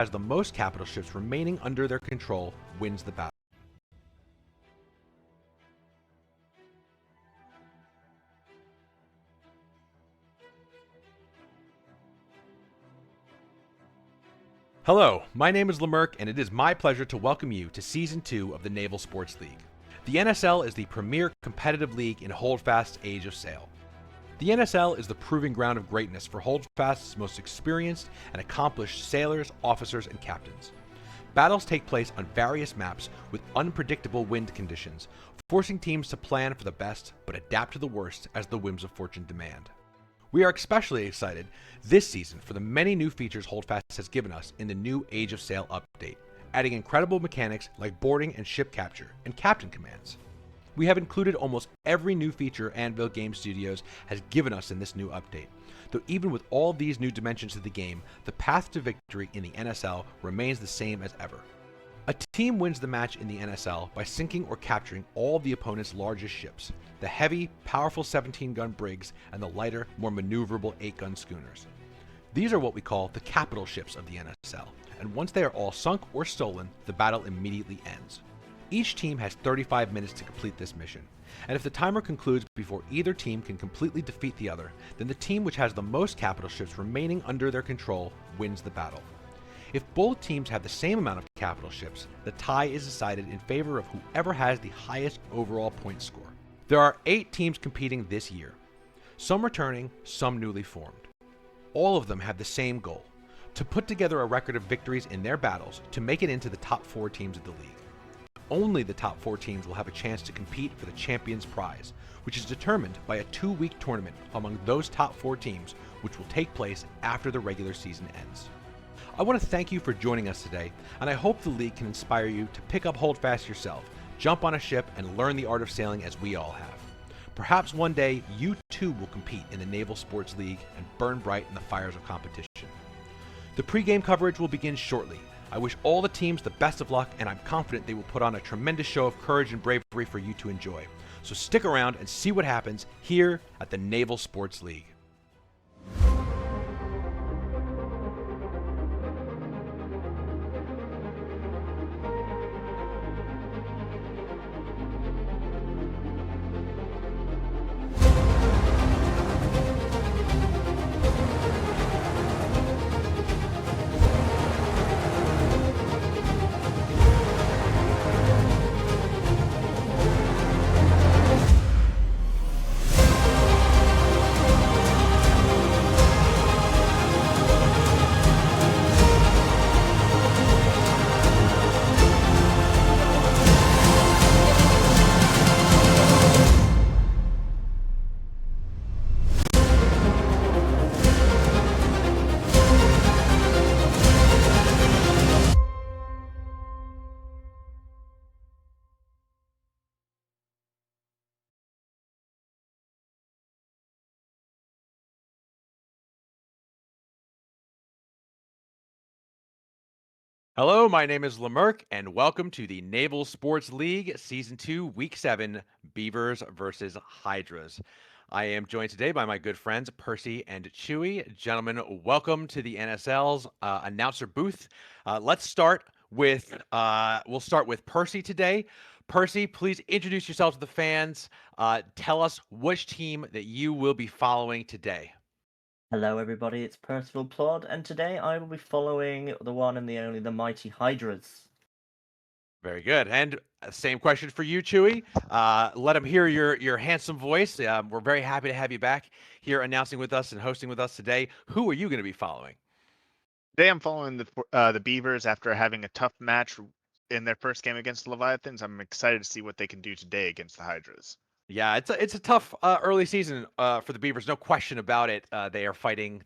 has the most capital ships remaining under their control wins the battle. Hello, my name is Lemerck, and it is my pleasure to welcome you to Season 2 of the Naval Sports League. The NSL is the premier competitive league in Holdfast's Age of Sail. The NSL is the proving ground of greatness for Holdfast's most experienced and accomplished sailors, officers, and captains. Battles take place on various maps with unpredictable wind conditions, forcing teams to plan for the best but adapt to the worst as the whims of fortune demand. We are especially excited this season for the many new features Holdfast has given us in the new Age of Sail update, adding incredible mechanics like boarding and ship capture and captain commands. We have included almost every new feature Anvil Game Studios has given us in this new update, though even with all these new dimensions to the game, the path to victory in the NSL remains the same as ever. A team wins the match in the NSL by sinking or capturing all the opponent's largest ships, the heavy, powerful 17-gun brigs and the lighter, more maneuverable 8-gun schooners. These are what we call the capital ships of the NSL, and once they are all sunk or stolen, the battle immediately ends. Each team has 35 minutes to complete this mission, and if the timer concludes before either team can completely defeat the other, then the team which has the most capital ships remaining under their control wins the battle. If both teams have the same amount of capital ships, the tie is decided in favor of whoever has the highest overall point score. There are 8 teams competing this year, some returning, some newly formed. All of them have the same goal, to put together a record of victories in their battles to make it into the top 4 teams of the league. Only the top 4 teams will have a chance to compete for the Champions Prize, which is determined by a 2-week tournament among those top 4 teams, which will take place after the regular season ends. I want to thank you for joining us today, and I hope the league can inspire you to pick up Holdfast yourself, jump on a ship, and learn the art of sailing as we all have. Perhaps one day you too will compete in the Naval Sports League and burn bright in the fires of competition. The pregame coverage will begin shortly. I wish all the teams the best of luck, and I'm confident they will put on a tremendous show of courage and bravery for you to enjoy. So stick around and see what happens here at the Naval Sports League. Hello, my name is Lemerck, and welcome to the Naval Sports League Season 2, Week 7, Beavers versus Hydras. I am joined today by my good friends Percy and Chewy. Gentlemen, welcome to the NSL's announcer booth. Let's start with we'll start with Percy today. Percy, please introduce yourself to the fans. Tell us which team that you will be following today. Hello everybody, it's Percival Plod, and today I will be following the one and the only, the mighty Hydras. Very good. And same question for you, Chewy. Let them hear your handsome voice. We're very happy to have you back here announcing with us and hosting with us today. Who are you going to be following? Today I'm following the Beavers after having a tough match in their first game against the Leviathans. I'm excited to see what they can do today against the Hydras. Yeah, it's a tough early season for the Beavers, no question about it. They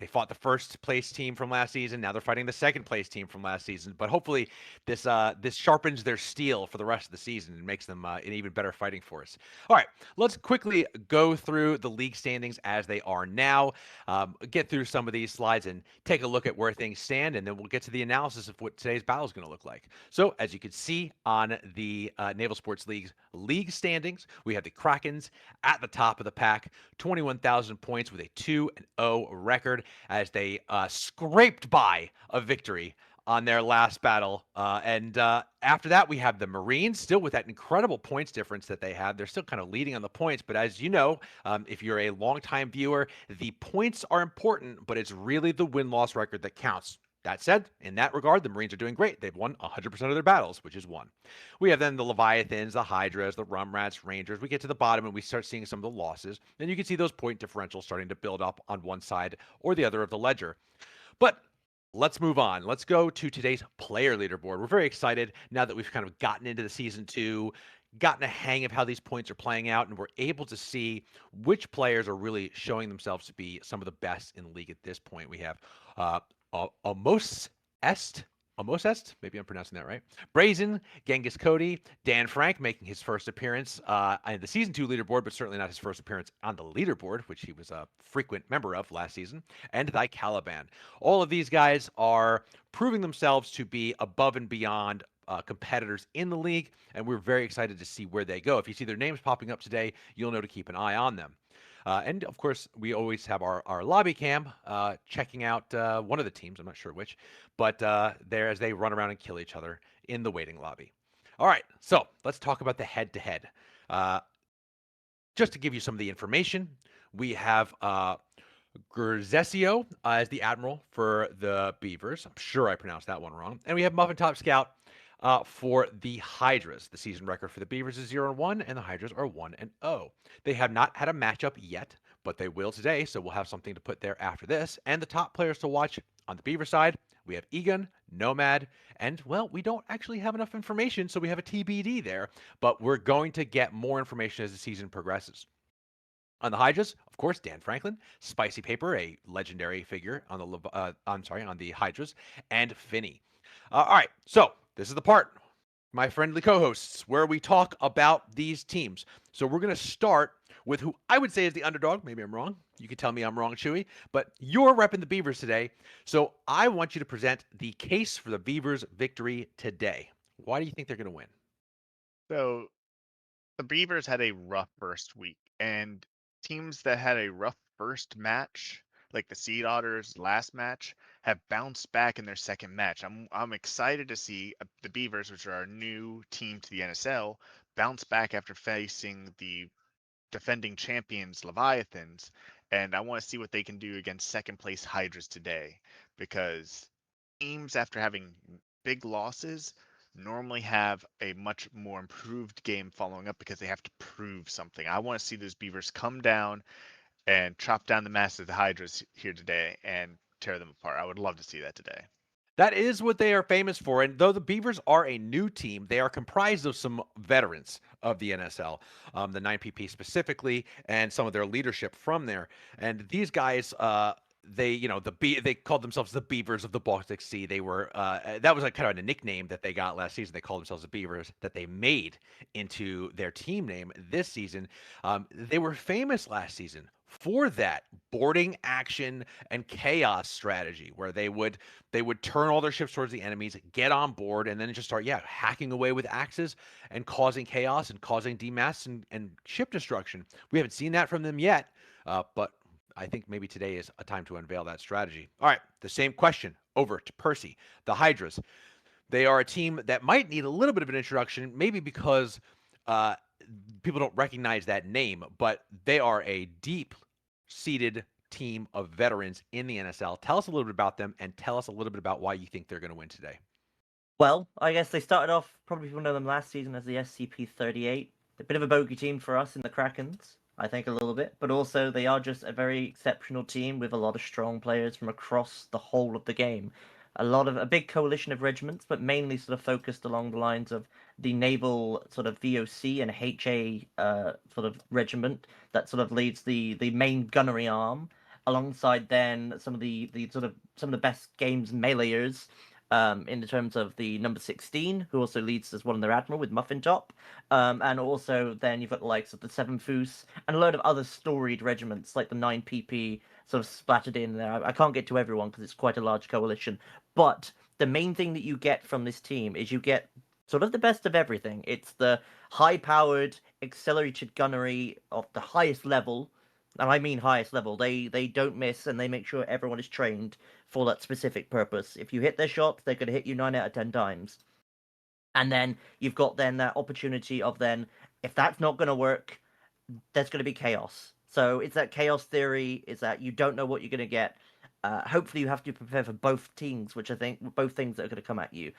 fought the first place team from last season. Now they're fighting the second place team from last season. But hopefully this sharpens their steel for the rest of the season and makes them an even better fighting force. All right, let's quickly go through the league standings as they are now. Get through some of these slides and take a look at where things stand, and then we'll get to the analysis of what today's battle is going to look like. So as you can see on the Naval Sports League's league standings, we have the Kraken at the top of the pack, 21,000 points with a 2-0 record as they scraped by a victory on their last battle. And after that, we have the Marines, still with that incredible points difference that they have. They're still kind of leading on the points. But as you know, if you're a longtime viewer, the points are important, but it's really the win-loss record that counts. That said, in that regard, the Marines are doing great. They've won 100% of their battles, which is one. We have then the Leviathans, the Hydras, the Rumrats, Rangers. We get to the bottom and we start seeing some of the losses. And you can see those point differentials starting to build up on one side or the other of the ledger. But let's move on. Let's go to today's player leaderboard. We're very excited now that we've kind of gotten into the season 2, gotten a hang of how these points are playing out, and we're able to see which players are really showing themselves to be some of the best in the league at this point. We have Amos Est. Maybe I'm pronouncing that right. Brazen, Genghis Cody, Dan Frank making his first appearance on the Season 2 leaderboard, but certainly not his first appearance on the leaderboard, which he was a frequent member of last season, and Thy Caliban. All of these guys are proving themselves to be above and beyond competitors in the league, and we're very excited to see where they go. If you see their names popping up today, you'll know to keep an eye on them. And of course, we always have our lobby cam checking out one of the teams. I'm not sure which, but there as they run around and kill each other in the waiting lobby. All right, so let's talk about the head-to-head. Just to give you some of the information, we have Gurzesio as the admiral for the Beavers. I'm sure I pronounced that one wrong. And we have Muffin Top Scout for the Hydras. The season record for the Beavers is 0-1, and the Hydras are 1-0. They have not had a matchup yet, but they will today, so we'll have something to put there after this. And the top players to watch on the Beaver side, we have Egan, Nomad, and, well, we don't actually have enough information, so we have a TBD there, but we're going to get more information as the season progresses. On the Hydras, of course, Dan Franklin, Spicy Paper, a legendary figure on the Hydras, and Finney. All right, so this is the part, my friendly co-hosts, where we talk about these teams. So we're going to start with who I would say is the underdog. Maybe I'm wrong. You can tell me I'm wrong, Chewy. But you're repping the Beavers today. So I want you to present the case for the Beavers' victory today. Why do you think they're going to win? So the Beavers had a rough first week, and teams that had a rough first match, like the Sea Otters last match, have bounced back in their second match. I'm excited to see the Beavers, which are our new team to the NSL, bounce back after facing the defending champions Leviathans, and I want to see what they can do against second place Hydras today, because teams after having big losses normally have a much more improved game following up because they have to prove something. I want to see those Beavers come down and chop down the mass of the Hydras here today and tear them apart. I would love to see that today. That is what they are famous for. And though the Beavers are a new team, they are comprised of some veterans of the NSL, the 9PP specifically, and some of their leadership from there. And these guys, they called themselves the Beavers of the Baltic Sea. They were that was like kind of a nickname that they got last season. They called themselves the Beavers that they made into their team name this season. They were famous last season for that boarding action and chaos strategy where they would turn all their ships towards the enemies, get on board, and then just start hacking away with axes and causing chaos and causing demass and ship destruction. We haven't seen that from them yet, but I think maybe today is a time to unveil that strategy. All right, the same question over to Percy. The Hydras. They are a team that might need a little bit of an introduction, maybe because people don't recognize that name, but they are a deep-seated team of veterans in the NSL. Tell us a little bit about them, and tell us a little bit about why you think they're going to win today. Well, I guess they started off, probably people know them last season as the SCP-38. A bit of a bogey team for us in the Krakens, I think a little bit, but also they are just a very exceptional team with a lot of strong players from across the whole of the game. A big coalition of regiments, but mainly sort of focused along the lines of the naval sort of VOC and HA sort of regiment that sort of leads the main gunnery arm, alongside then some of the best games meleeers. In terms of the number 16, who also leads as one of their admiral with Muffin Top, and also then you've got the likes of the 7 Foos and a load of other storied regiments like the 9PP sort of splattered in there. I can't get to everyone because it's quite a large coalition, but the main thing that you get from this team is you get sort of the best of everything. It's the high-powered, accelerated gunnery of the highest level and I mean highest level. They don't miss, and they make sure everyone is trained for that specific purpose. If you hit their shots, they're going to hit you 9 out of 10 times. And then you've got then that opportunity of then, if that's not going to work, there's going to be chaos. So it's that chaos theory. Is that you don't know what you're going to get. Hopefully, you have to prepare for both teams, which I think both things that are going to come at you.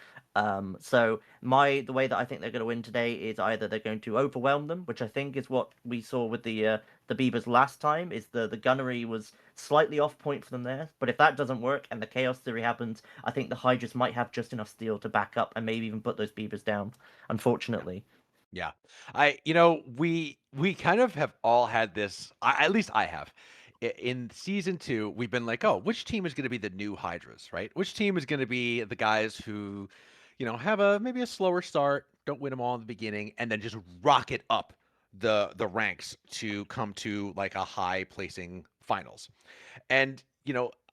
So the way that I think they're going to win today is either they're going to overwhelm them, which I think is what we saw with the Beavers last time. Is the gunnery was slightly off point for them there, but if that doesn't work and the chaos theory happens, I think the Hydras might have just enough steel to back up and maybe even put those Beavers down. Unfortunately. Yeah. We kind of have all had this, at least I have. In season 2, we've been like, "Oh, which team is gonna be the new Hydras?" Right? Which team is gonna be the guys who, have maybe a slower start, don't win them all in the beginning, and then just rocket up the ranks to come to like a high placing finals. And,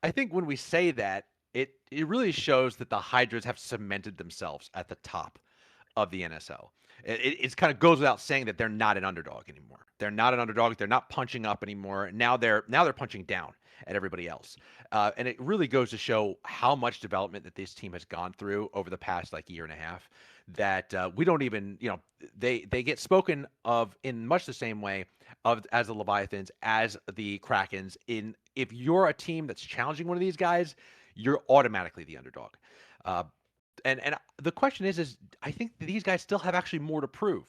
I think when we say that, it really shows that the Hydras have cemented themselves at the top of the NSL. It kind of goes without saying that they're not an underdog anymore. They're not an underdog. They're not punching up anymore. Now they're punching down at everybody else, and it really goes to show how much development that this team has gone through over the past like year and a half. That we don't even, they get spoken of in much the same way of as the Leviathans, as the Krakens. In If you're a team that's challenging one of these guys, you're automatically the underdog. Uh, and the question is I think these guys still have actually more to prove.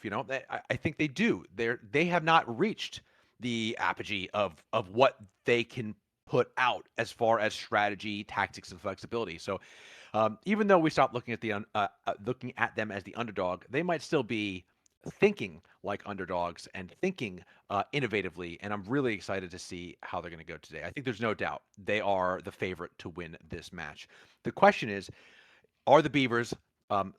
I think they do. They have not reached the apogee of what they can put out as far as strategy, tactics, and flexibility. So even though we stopped looking at looking at them as the underdog, they might still be thinking like underdogs and thinking innovatively. And I'm really excited to see how they're going to go today. I think there's no doubt they are the favorite to win this match. The question is, are the Beavers,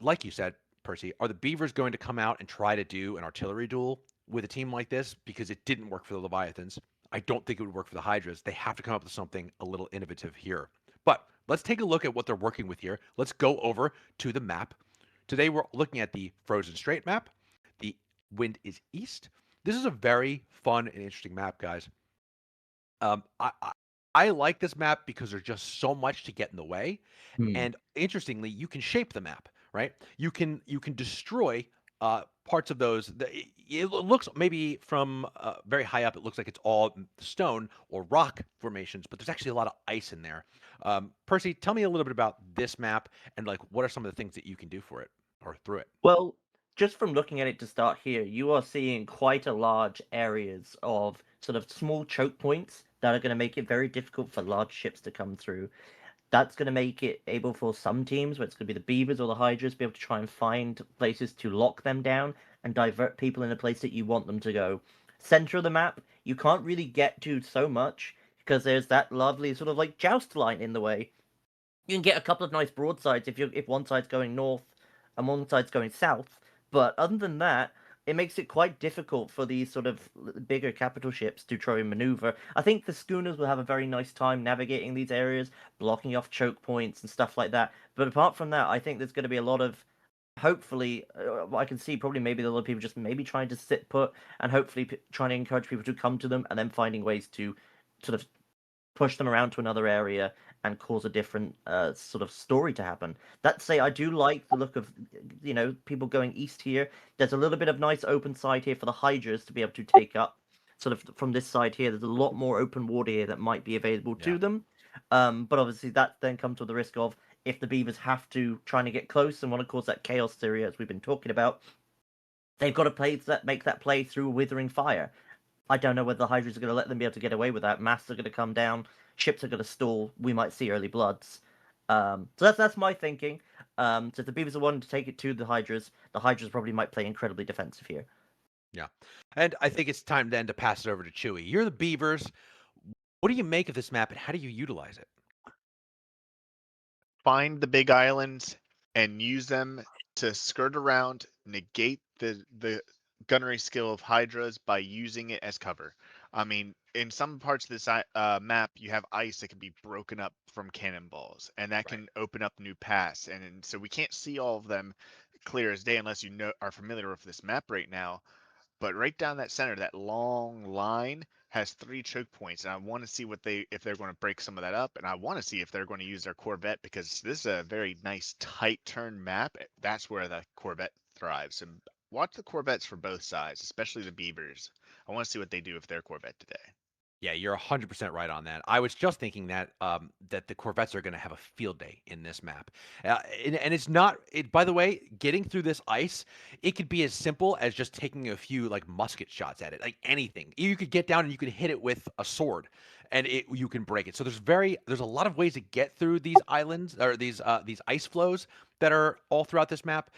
like you said, Percy, are the Beavers going to come out and try to do an artillery duel with a team like this? Because it didn't work for the Leviathans. I don't think it would work for the Hydras. They have to come up with something a little innovative here. But let's take a look at what they're working with here. Let's go over to the map. Today we're looking at the Frozen Strait map. The wind is east. This is a very fun and interesting map, guys. I like this map because there's just so much to get in the way. Hmm. And interestingly, you can shape the map, right? You can destroy parts of those. It looks maybe from very high up, it looks like it's all stone or rock formations, but there's actually a lot of ice in there. Percy, tell me a little bit about this map and like what are some of the things that you can do for it or through it? Well, just from looking at it to start here, you are seeing quite a large areas of sort of small choke points that are going to make it very difficult for large ships to come through. That's going to make it able for some teams, where it's going to be the Beavers or the Hydras, be able to try and find places to lock them down and divert people in a place that you want them to go. Center of the map, you can't really get to so much because there's that lovely sort of like joust line in the way. You can get a couple of nice broadsides if one side's going north and one side's going south. But other than that, it makes it quite difficult for these sort of bigger capital ships to try and maneuver. I think the schooners will have a very nice time navigating these areas, blocking off choke points and stuff like that. But apart from that, I think there's going to be a lot of hopefully, I can see probably maybe a lot of people just maybe trying to sit put and hopefully trying to encourage people to come to them and then finding ways to sort of push them around to another area and cause a different sort of story to happen. That say, I do like the look of people going east here. There's a little bit of nice open side here for the Hydras to be able to take up. Sort of from this side here, there's a lot more open water here that might be available Yeah. to them. But obviously that then comes with the risk of if the Beavers have to trying to get close and want to cause that chaos theory as we've been talking about, they've got to make that play through withering fire. I don't know whether the Hydras are going to let them be able to get away with that. Masts are going to come down, ships are going to stall. We might see early bloods. So that's my thinking. So if the Beavers are wanting to take it to the Hydras probably might play incredibly defensive here. Yeah. And I think it's time then to pass it over to Chewy. You're the Beavers. What do you make of this map and how do you utilize it? Find the big islands and use them to skirt around, negate the gunnery skill of Hydras by using it as cover. I mean, in some parts of this map, you have ice that can be broken up from cannonballs, and that Right. can open up new paths. And so we can't see all of them clear as day unless you are familiar with this map right now. but right down that center, that long line has 3 choke points, and I want to see if they're going to break some of that up, and I want to see if they're going to use their Corvette, because this is a very nice tight turn map. That's where the Corvette thrives. And watch the Corvettes for both sides, especially the Beavers. I want to see what they do with their Corvette today. Yeah, you're 100% right on that. I was just thinking that that the Corvettes are going to have a field day in this map, and it's not. It, by the way, getting through this ice, it could be as simple as just taking a few like musket shots at it, like anything. You could get down and you could hit it with a sword, and you can break it. So there's a lot of ways to get through these islands or these ice flows that are all throughout this map,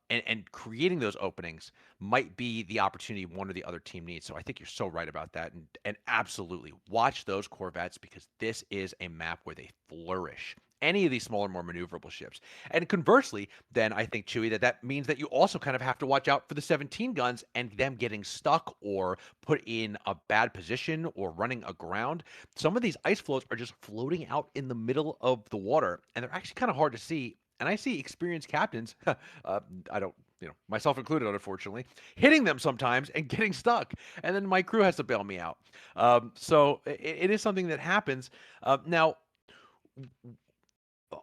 and creating those openings might be the opportunity one or the other team needs. So I think you're so right about that. And absolutely watch those Corvettes because this is a map where they flourish. Any of these smaller, more maneuverable ships. And conversely, then I think, Chewy, that means that you also kind of have to watch out for the 17 guns and them getting stuck or put in a bad position or running aground. Some of these ice flows are just floating out in the middle of the water, and they're actually kind of hard to see. And I see experienced captains, I don't, myself included, unfortunately, hitting them sometimes and getting stuck. And then my crew has to bail me out. So it is something that happens. Now,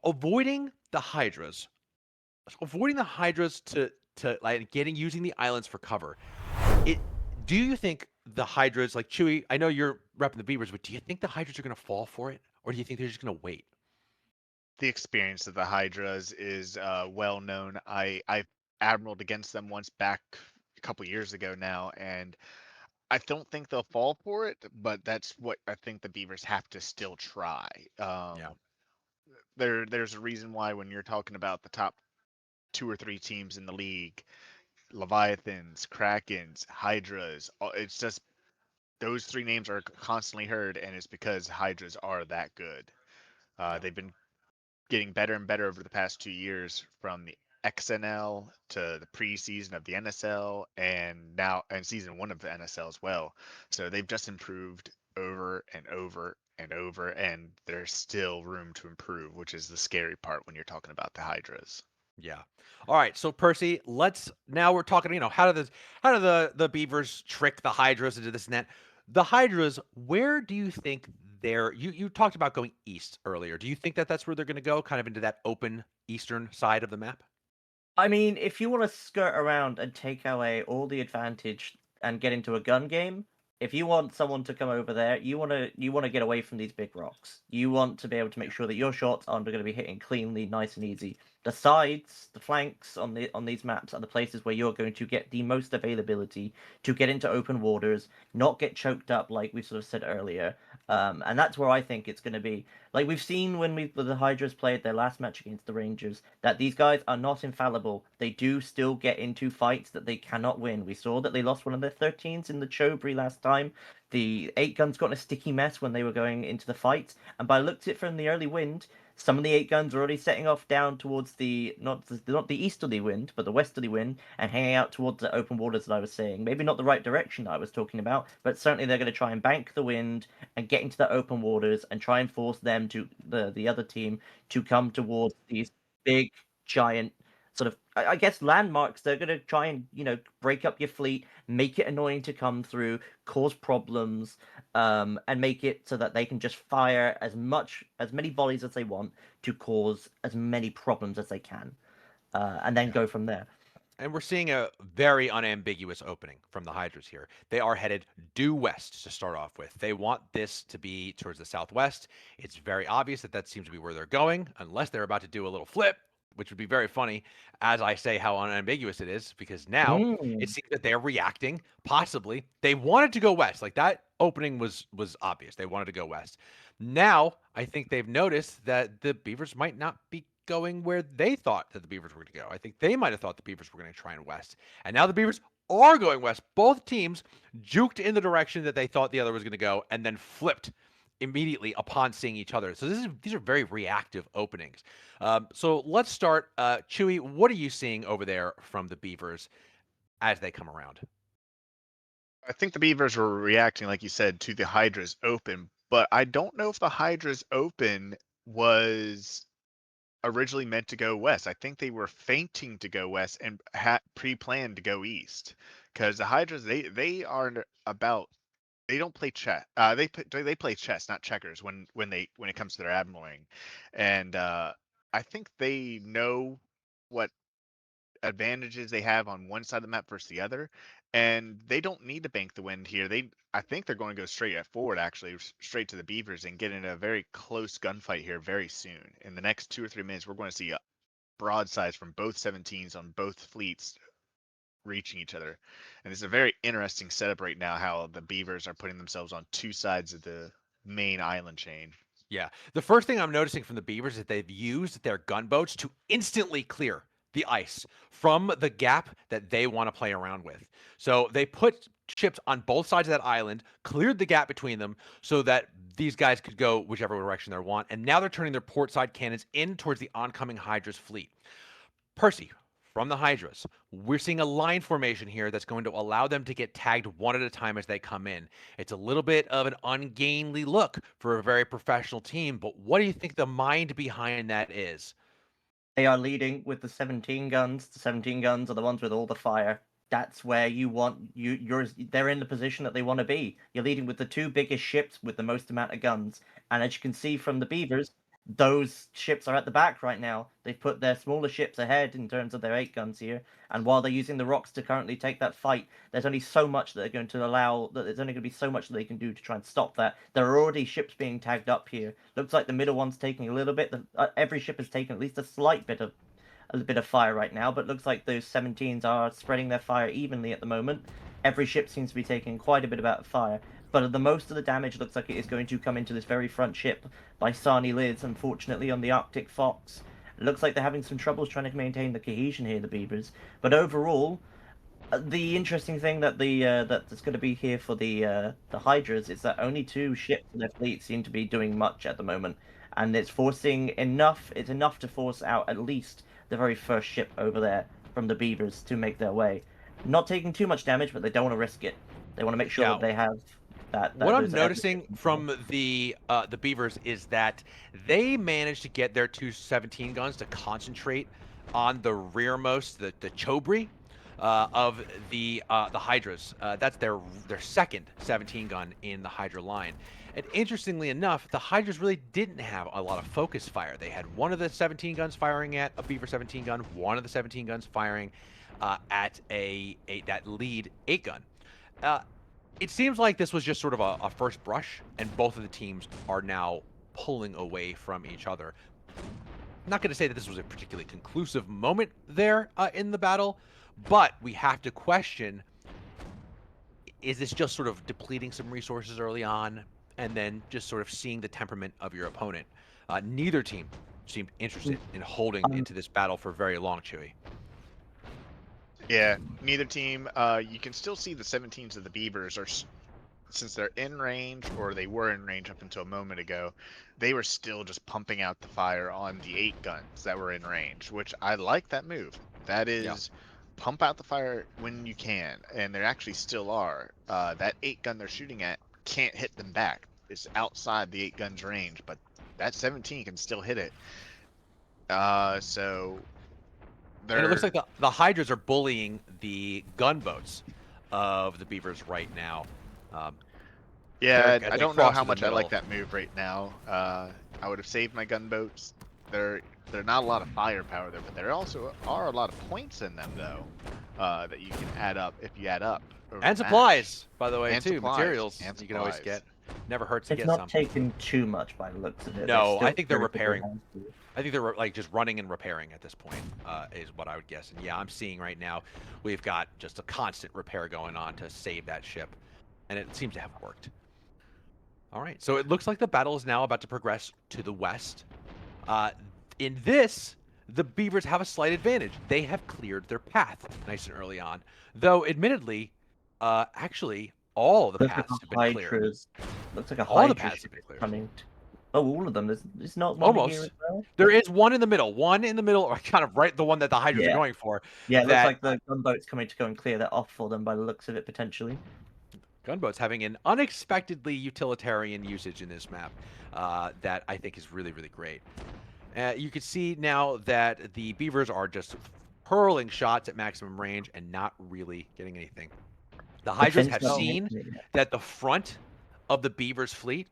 avoiding the Hydras, to like using the islands for cover. It Do you think the Hydras, like Chewy, I know you're repping the Beavers, but do you think the Hydras are going to fall for it, or do you think they're just going to wait? The experience of the Hydras is well known. I've admiraled against them once back a couple years ago now, and I don't think they'll fall for it, but that's what I think the Beavers have to still try. Yeah. There's a reason why when you're talking about the top 2 or 3 teams in the league, Leviathans, Krakens, Hydras, it's just those 3 names are constantly heard, and it's because Hydras are that good. Yeah. They've been getting better and better over the past 2 years, from the XNL to the preseason of the NSL, and season 1 of the NSL as well. So they've just improved over and over and over, and there's still room to improve, which is the scary part when you're talking about the Hydras. Yeah. All right. So Percy, now we're talking, how do the Beavers trick the Hydras into this and that? The Hydras, where do you think you talked about going east earlier. Do you think that that's where they're going to go, kind of into that open eastern side of the map? I mean, if you want to skirt around and take away all the advantage and get into a gun game, if you want someone to come over there, you want to get away from these big rocks. You want to be able to make sure that your shots are going to be hitting cleanly, nice and easy. The sides, the flanks on these maps are the places where you're going to get the most availability to get into open waters, not get choked up like we sort of said earlier. And that's where I think it's going to be. Like we've seen when the Hydras played their last match against the Rangers, that these guys are not infallible. They do still get into fights that they cannot win. We saw that they lost one of their 13s in the Chobri last time. The 8 guns got in a sticky mess when they were going into the fight, and by looked at it from the early wind, some of the 8 guns were already setting off down towards the not the easterly wind, but the westerly wind, and hanging out towards the open waters that I was saying. Maybe not the right direction that I was talking about, but certainly they're going to try and bank the wind and get into the open waters and try and force them to the other team to come towards these big giant sort of I guess landmarks. They're going to try and break up your fleet, make it annoying to come through, cause problems, and make it so that they can just fire as many volleys as they want to cause as many problems as they can, and then Yeah. go from there. And we're seeing a very unambiguous opening from the Hydras here. They are headed due west to start off with. They want this to be towards the southwest. It's very obvious that that seems to be where they're going, unless they're about to do a little flip, which would be very funny as I say how unambiguous it is, because now it Mm. seems that they're reacting. Possibly they wanted to go west. Like that opening was obvious. They wanted to go west. Now I think they've noticed that the Beavers might not be going where they thought that the Beavers were going to go. I think they might have thought the Beavers were going to try and west. And now the Beavers are going west. Both teams juked in the direction that they thought the other was going to go and then flipped immediately upon seeing each other. So these are very reactive openings. So let's start. Chewy, what are you seeing over there from the Beavers as they come around? I think the Beavers were reacting, like you said, to the Hydras open, but I don't know if the Hydras open was originally meant to go west. I think they were feinting to go west and had pre-planned to go east, because the Hydras they are about they don't play chess. They play chess, not checkers. When it comes to their admiraling, and I think they know what advantages they have on one side of the map versus the other, and they don't need to bank the wind here. I think they're going to go straight at forward, actually, straight to the Beavers and get in a very close gunfight here very soon. In the next 2 or 3 minutes, we're going to see broadsides from both 17s on both fleets reaching each other. And it's a very interesting setup right now how the Beavers are putting themselves on two sides of the main island chain. Yeah. The first thing I'm noticing from the Beavers is that they've used their gunboats to instantly clear the ice from the gap that they want to play around with. So they put ships on both sides of that island, cleared the gap between them so that these guys could go whichever direction they want. And now they're turning their port side cannons in towards the oncoming Hydras fleet. Percy, from the Hydras, we're seeing a line formation here that's going to allow them to get tagged one at a time as they come in. It's a little bit of an ungainly look for a very professional team, but what do you think the mind behind that is? They are leading with the 17 guns. The 17 guns are the ones with all the fire. That's where you want they're in the position that they want to be. You're leading with the two biggest ships with the most amount of guns. And as you can see from the Beavers, those ships are at the back right now. They've put their smaller ships ahead in terms of their 8 guns here. And while they're using the rocks to currently take that fight, there's only so much that they're going to allow, that there's only going to be so much that they can do to try and stop that. There are already ships being tagged up here. Looks like the middle one's taking a little bit. Every ship has taken at least a slight bit of fire right now, but looks like those 17s are spreading their fire evenly at the moment. Every ship seems to be taking quite a bit of fire, but the most of the damage looks like it is going to come into this very front ship by Sarnie Liz, unfortunately, on the Arctic Fox. It looks like they're having some troubles trying to maintain the cohesion here, the Beavers. But overall, the interesting thing that that's going to be here for the Hydras is that only 2 ships in their fleet seem to be doing much at the moment, and it's enough to force out at least the very first ship over there from the Beavers to make their way. Not taking too much damage, but they don't want to risk it. They want to make sure that they have that. What I'm noticing from the Beavers is that they managed to get their 2 17 guns to concentrate on the rearmost, the Chobri of the Hydras. That's their second 17 gun in the Hydra line. And interestingly enough, the Hydras really didn't have a lot of focus fire. They had one of the 17 guns firing at a Beaver 17 gun, one of the 17 guns firing at that lead 8 gun. It seems like this was just sort of a first brush, and both of the teams are now pulling away from each other. I'm not going to say that this was a particularly conclusive moment there in the battle, but we have to question, is this just sort of depleting some resources early on and then just sort of seeing the temperament of your opponent? Neither team seemed interested in holding into this battle for very long, Chewy. Yeah, neither team. You can still see the 17s of the Beavers are, since they're in range, or they were in range up until a moment ago, they were still just pumping out the fire on the 8 guns that were in range, which I like that move. That is, pump out the fire when you can, and there actually still are. That 8 gun they're shooting at can't hit them back. It's outside the 8 guns range, but that 17 can still hit it. So and it looks like the Hydras are bullying the gunboats of the Beavers right now. Yeah, I don't know how much I like that move right now. I would have saved my gunboats. They're not a lot of firepower there, but there also are a lot of points in them, though, that you can add up if you add up. And supplies, by the way, and too. Supplies. Materials And you can always get. Never hurts to it's get not some. taken too much by the looks of it. No, I think they're repairing. I think they're like just running and repairing at this point, is what I would guess. And yeah, I'm seeing right now we've got just a constant repair going on to save that ship, and it seems to have worked. All right, so it looks like the battle is now about to progress to the west. In this, the Beavers have a slight advantage. They have cleared their path nice and early on, though admittedly, actually all the paths have been cleared. Looks like a all the Hydra paths have been cleared. coming. Oh, all of them. There's not one Almost. here as well? There is one in the middle. One in the middle, or kind of right the one that the Hydras are going for. Yeah, it looks like the gunboat's coming to go and clear that off for them by the looks of it, potentially. Gunboats having an unexpectedly utilitarian usage in this map that I think is really, really great. You can see now that the Beavers are just hurling shots at maximum range and not really getting anything. The Hydras have seen that the front of the Beavers fleet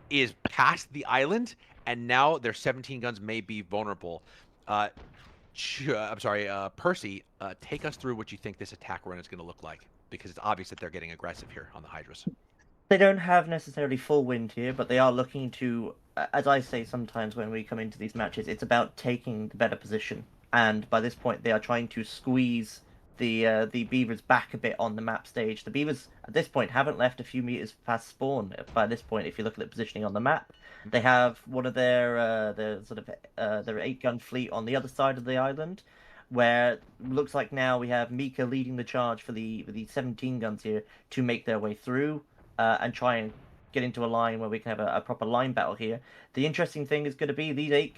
is past the island, and now their 17 guns may be vulnerable. I'm sorry, Percy, take us through what you think this attack run is going to look like, because it's obvious that they're getting aggressive here on the Hydras. They don't have necessarily full wind here, but they are looking to, as I say sometimes when we come into these matches, it's about taking the better position. And by this point, they are trying to squeeze the Beavers back a bit on the map stage. The Beavers, at this point, haven't left a few meters past spawn. By this point, if you look at the positioning on the map, they have one of their their 8-gun fleet on the other side of the island, where it looks like now we have Mika leading the charge for the 17 guns here to make their way through and try and get into a line where we can have a proper line battle here. The interesting thing is going to be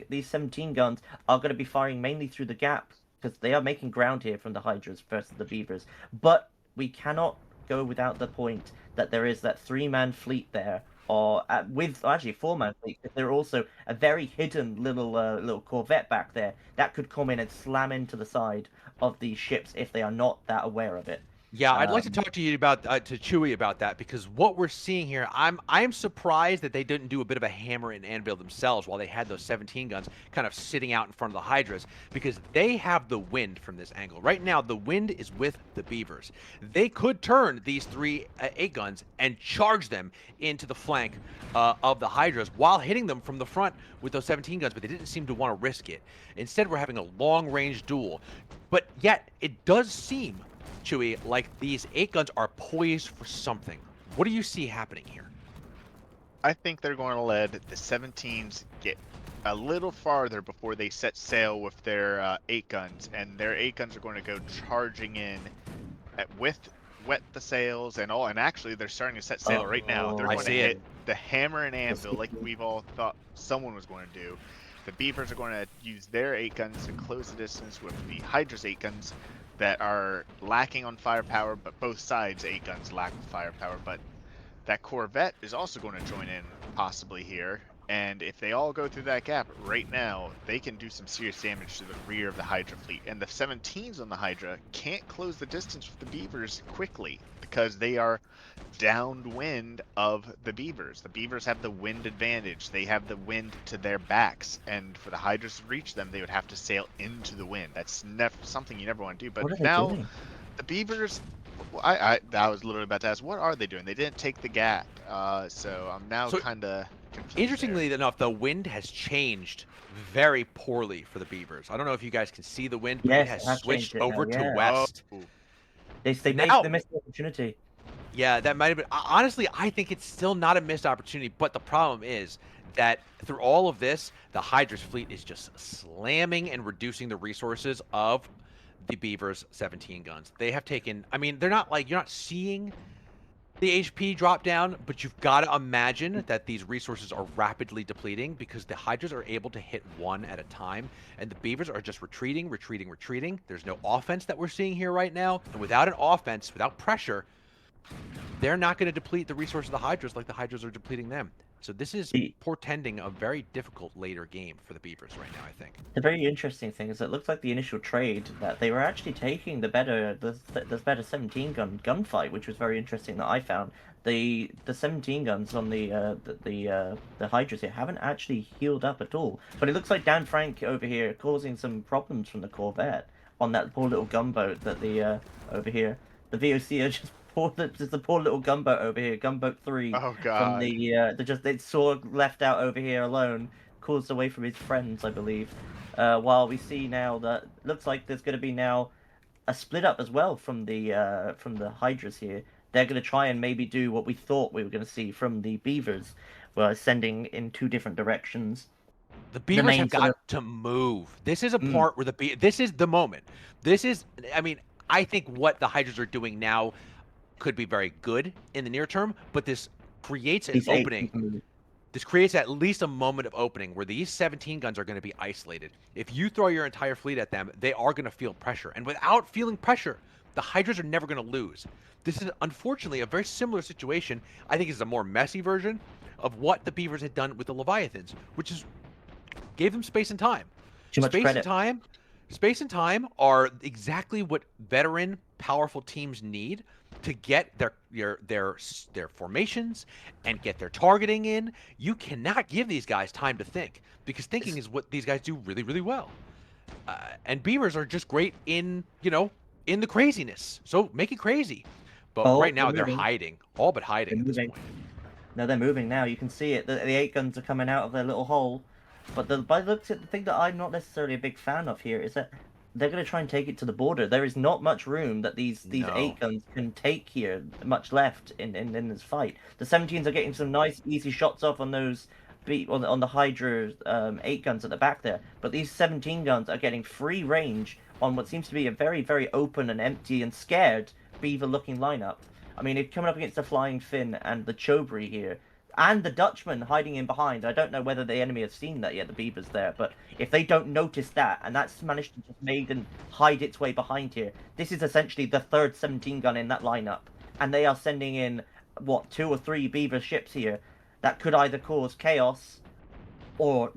these 17 guns are going to be firing mainly through the gap, because they are making ground here from the Hydras versus the Beavers. But we cannot go without the point that there is that 3-man fleet there, or with actually a 4-man fleet. There are also a very hidden little corvette back there that could come in and slam into the side of these ships if they are not that aware of it. Yeah, I'd like to talk to you about to Chewy about that, because what we're seeing here, I'm surprised that they didn't do a bit of a hammer and anvil themselves while they had those 17 guns kind of sitting out in front of the Hydras, because they have the wind from this angle. Right now, the wind is with the Beavers. They could turn these 3 8 guns and charge them into the flank of the Hydras while hitting them from the front with those 17 guns, but they didn't seem to want to risk it. Instead, we're having a long-range duel. But yet, it does seem, Chewy, like these 8 guns are poised for something. What do you see happening here? I think they're going to let the 17s get a little farther before they set sail with their 8 guns, and their 8 guns are going to go charging in with wet the sails and all. And actually, they're starting to set sail right now. They're going to hit the hammer and anvil like we've all thought someone was going to do. The Beavers are going to use their 8 guns to close the distance with the Hydra's 8 guns that are lacking on firepower, but both sides 8 guns lack firepower. But that Corvette is also going to join in possibly here, and if they all go through that gap right now, they can do some serious damage to the rear of the Hydra fleet. And the 17s on the Hydra can't close the distance with the Beavers quickly because they are downwind of the Beavers. The Beavers have the wind advantage. They have the wind to their backs, and for the Hydras to reach them, they would have to sail into the wind. That's something you never want to do. But now the Beavers, I was literally about to ask, what are they doing? They didn't take the gap, so I'm now kind of confused. Interestingly enough, the wind has changed very poorly for the Beavers. I don't know if you guys can see the wind, but it has switched over to west. They missed the opportunity. Yeah, that might have been. Honestly, I think it's still not a missed opportunity, but the problem is that through all of this, the Hydra's fleet is just slamming and reducing the resources of the Beavers' 17 guns. They have taken, I mean, they're not like, you're not seeing the HP drop down, but you've got to imagine that these resources are rapidly depleting because the Hydras are able to hit one at a time, and the Beavers are just retreating. There's no offense that we're seeing here right now, and without an offense, without pressure, they're not going to deplete the resources of the Hydras like the Hydras are depleting them. So this is portending a very difficult later game for the Beavers right now, I think. The very interesting thing is it looks like the initial trade that they were actually taking the better 17 gun gunfight, which was very interesting that I found. The 17 guns on the Hydras here haven't actually healed up at all. But it looks like Dan Frank over here causing some problems from the Corvette on that poor little gunboat that the over here. The VOC are just the poor little gunboat over here, gunboat 3. Oh god. From they saw left out over here alone, caused away from his friends, I believe. While we see now that looks like there's going to be now a split up as well from the Hydras here. They're going to try and maybe do what we thought we were going to see from the Beavers, where sending in 2 different directions. The Beavers have got to move. This is a part where this is the moment. This is, I mean, I think what the Hydras are doing now could be very good in the near term, but this creates an opening. This creates at least a moment of opening where these 17 guns are going to be isolated. If you throw your entire fleet at them, they are going to feel pressure. And without feeling pressure, the Hydras are never going to lose. This is unfortunately a very similar situation. I think it's a more messy version of what the Beavers had done with the Leviathans, which is gave them space and time. Too much credit. Space and time are exactly what veteran, powerful teams need to get their formations and get their targeting in. You cannot give these guys time to think because thinking is what these guys do really, really well. And Beavers are just great in in the craziness. So make it crazy. But Oh, right now they're moving. hiding, all but hiding They're at this moving. point. No, they're moving now. You can see it. The 8 guns are coming out of their little hole. But by the looks at the thing that I'm not necessarily a big fan of here is that they're going to try and take it to the border. There is not much room that these No. 8 guns can take here, much left in this fight. The 17s are getting some nice, easy shots off on those on the Hydra 8 guns at the back there. But these 17 guns are getting free range on what seems to be a very, very open and empty and scared Beaver-looking lineup. I mean, it's coming up against the Flying Finn and the Chobri here, and the Dutchman hiding in behind. I don't know whether the enemy has seen that yet, the Beavers there, but if they don't notice that, and that's managed to just made and hide its way behind here, this is essentially the third 17 gun in that lineup, and they are sending in, what, 2 or 3 Beaver ships here that could either cause chaos or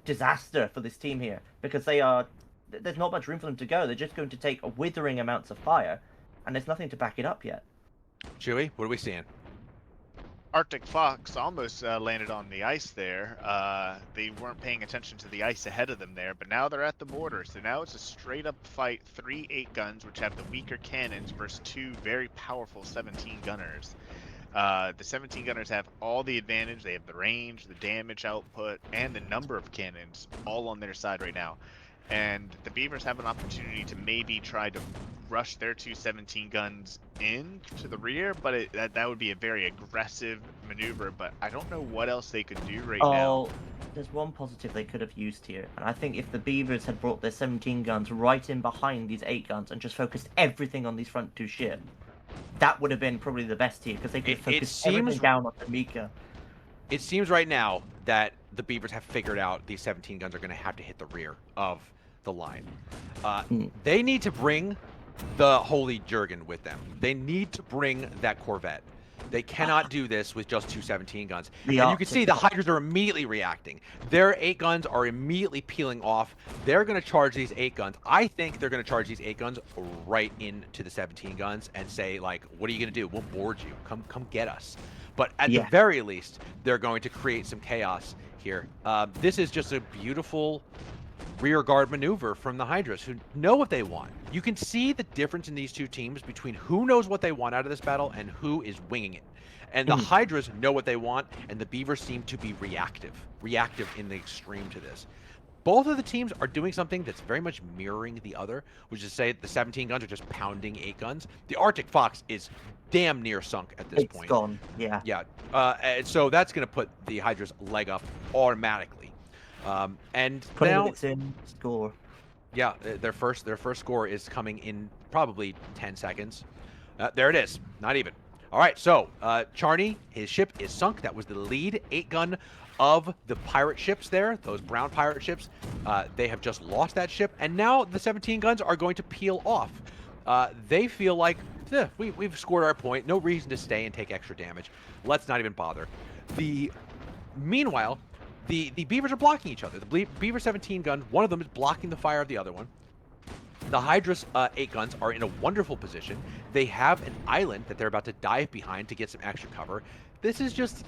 disaster for this team here, because there's not much room for them to go. They're just going to take withering amounts of fire, and there's nothing to back it up yet. Chewy, what are we seeing? Arctic Fox almost landed on the ice there. They weren't paying attention to the ice ahead of them there, but now they're at the border. So now it's a straight up fight. 3 8 guns, which have the weaker cannons, versus 2 very powerful 17 gunners. The 17 gunners have all the advantage. They have the range, the damage output, and the number of cannons all on their side right now. And the Beavers have an opportunity to maybe try to rush their 2 17 guns in to the rear, but that would be a very aggressive maneuver. But I don't know what else they could do right now. There's one positive they could have used here, and I think if the Beavers had brought their 17 guns right in behind these 8 guns and just focused everything on these front 2 ships, that would have been probably the best here, because they could focus everything down on the Mika. It seems right now that the Beavers have figured out these 17 guns are going to have to hit the rear of the line. They need to bring the Holy Jurgen with them. They need to bring that Corvette. They cannot do this with just 2 17 guns. And you can see the Hydras are immediately reacting. Their 8 guns are immediately peeling off. They're going to charge these 8 guns. I think they're going to charge these 8 guns right into the 17 guns and say, like, what are you going to do? We'll board you. Come get us. But at the very least, they're going to create some chaos here. This is just a beautiful rear guard maneuver from the Hydras, who know what they want. You can see the difference in these 2 teams between who knows what they want out of this battle and who is winging it. And the Hydras know what they want, and the Beavers seem to be reactive in the extreme to this. Both of the teams are doing something that's very much mirroring the other, which is to say the 17 guns are just pounding 8 guns. The Arctic Fox is damn near sunk at this point. It's gone, yeah. Yeah, and so that's going to put the Hydra's leg up automatically. And now it's in score. Yeah, their first score is coming in probably 10 seconds. There it is, not even. All right, so Charney, his ship is sunk. That was the lead 8 gun of the pirate ships there, those brown pirate ships. They have just lost that ship, and now the 17 guns are going to peel off. They feel like, we've scored our point, no reason to stay and take extra damage. Let's not even bother. Meanwhile, the Beavers are blocking each other. The Beaver 17 gun, one of them is blocking the fire of the other one. The Hydras 8 guns are in a wonderful position. They have an island that they're about to dive behind to get some extra cover. This is just,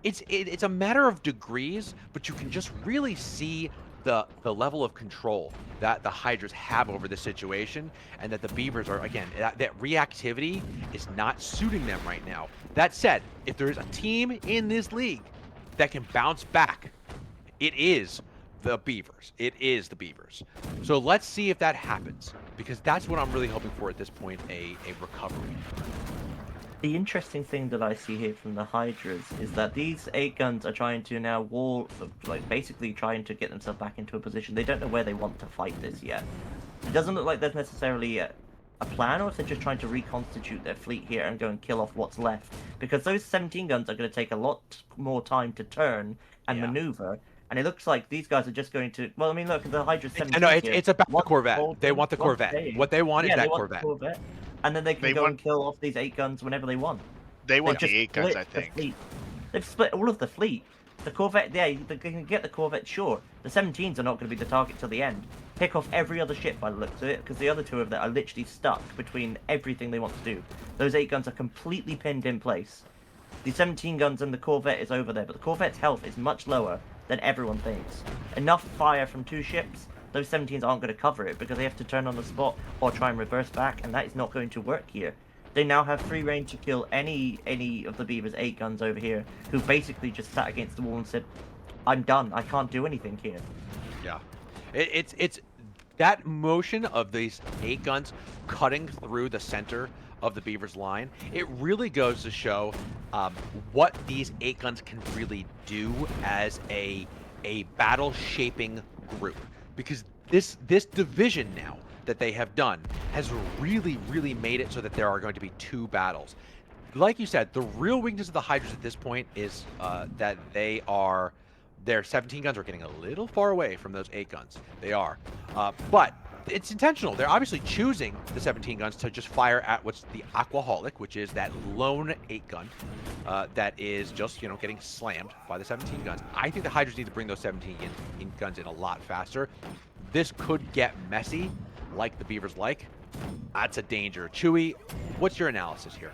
it's a matter of degrees, but you can just really see the level of control that the Hydras have over the situation, and that the Beavers are, again, that reactivity is not suiting them right now. That said, if there's a team in this league that can bounce back, it is the Beavers. It is the Beavers. So let's see if that happens, because that's what I'm really hoping for at this point, a recovery. The interesting thing that I see here from the Hydras is that these 8 guns are trying to now basically trying to get themselves back into a position. They don't know where they want to fight this yet. It doesn't look like there's necessarily a plan, or if they're just trying to reconstitute their fleet here and go and kill off what's left. Because those 17 guns are going to take a lot more time to turn and maneuver. And it looks like these guys are just going to... Well, I mean, look, the Hydra 17... No, it's about the Corvette. They want the Corvette. What they want is that Corvette. And then they can go and kill off these 8 guns whenever they want. They want the 8 guns, I think. They've split all of the fleet. The Corvette, yeah, they can get the Corvette, sure. The 17s are not going to be the target till the end. Pick off every other ship by the looks of it, because the other two of them are literally stuck between everything they want to do. Those 8 guns are completely pinned in place. The 17 guns and the Corvette is over there, but the Corvette's health is much lower than everyone thinks. Enough fire from 2 ships, those 17s aren't going to cover it, because they have to turn on the spot or try and reverse back, and that is not going to work here. They now have free reign to kill any of the Beavers' 8 guns over here, who basically just sat against the wall and said, I'm done, I can't do anything here. Yeah. It's that motion of these 8 guns cutting through the center of the Beavers line, it really goes to show what these 8 guns can really do as a battle shaping group. Because this division now that they have done has really made it so that there are going to be 2 battles. Like you said, the real weakness of the Hydras at this point is that their 17 guns are getting a little far away from those 8 guns. They are. But it's intentional. They're obviously choosing the 17 guns to just fire at what's the Aquaholic, which is that lone 8 gun that is just, getting slammed by the 17 guns. I think the Hydras need to bring those 17 guns in a lot faster. This could get messy, like the Beavers like. That's a danger. Chewy, what's your analysis here?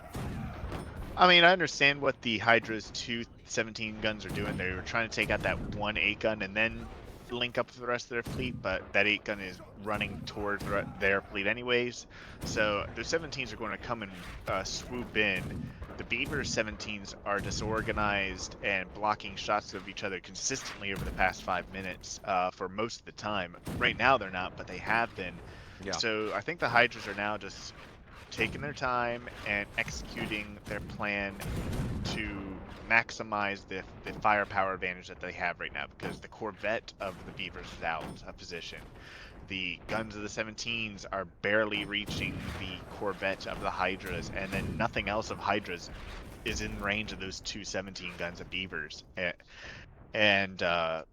I mean, I understand what the Hydra's 2 17 guns are doing. They were trying to take out that 1 8 gun and then link up with the rest of their fleet, but that 8 gun is running toward their fleet anyways. So the 17s are going to come and swoop in. The Beavers 17s are disorganized and blocking shots of each other consistently over the past 5 minutes for most of the time. Right now they're not, but they have been. Yeah. So I think the Hydras are now just taking their time and executing their plan to maximize the firepower advantage that they have right now, because the Corvette of the Beavers is out of position. The guns of the 17s are barely reaching the Corvette of the Hydras, and then nothing else of Hydras is in range of those 2 17 guns of Beavers. And I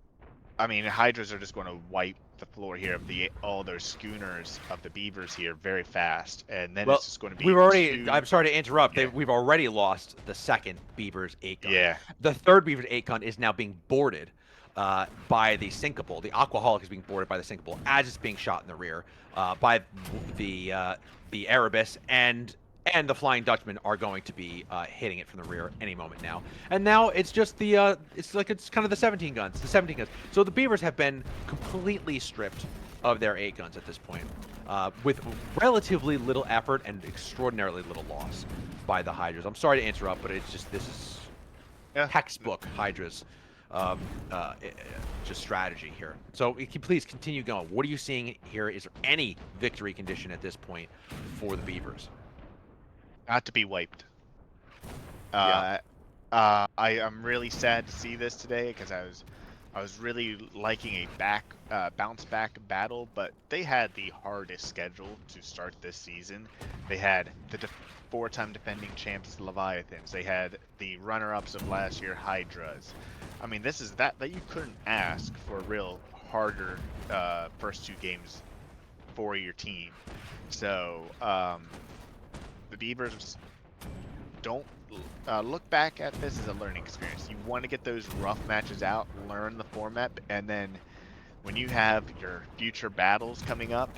mean, Hydras are just going to wipe the floor here of all those schooners of the Beavers here very fast, and then it's just going to be. We've already. I'm sorry to interrupt. Yeah. We've already lost the 2nd Beavers 8 gun. Yeah. The 3rd Beavers 8 gun is now being boarded by the Sinkable. The Aquaholic is being boarded by the Sinkable as it's being shot in the rear by the Erebus, and the Flying Dutchman are going to be hitting it from the rear any moment now. And now it's just it's kind of the 17 guns, So the Beavers have been completely stripped of their 8 guns at this point, with relatively little effort and extraordinarily little loss by the Hydras. I'm sorry to interrupt, but it's just, this is textbook Hydras just strategy here. So please continue going. What are you seeing here? Is there any victory condition at this point for the Beavers? Not to be wiped. I'm really sad to see this today, because I was really liking a bounce back battle, but they had the hardest schedule to start this season. They had the 4-time defending champs Leviathans. They had the runner-ups of last year Hydras. I mean, this is that you couldn't ask for a real harder first 2 games for your team. So the Beavers don't look back at this as a learning experience. You want to get those rough matches out, learn the format, and then when you have your future battles coming up,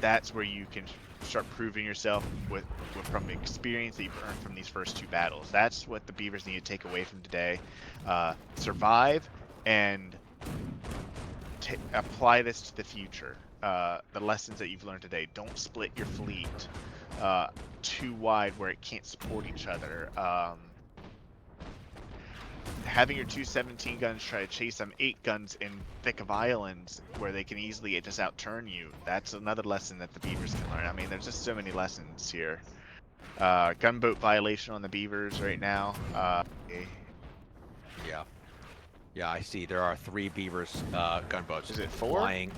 that's where you can start proving yourself from the experience that you've earned from these first 2 battles. That's what the Beavers need to take away from today. Survive and apply this to the future. The lessons that you've learned today. Don't split your fleet too wide where it can't support each other. Having your 2 17 guns try to chase some 8 guns in thick of islands where they can easily just outturn you, that's another lesson that the Beavers can learn. I mean, there's just so many lessons here. Gunboat violation on the Beavers right now. Yeah, I see. There are 3 Beavers gunboats. Is it 4? Flying.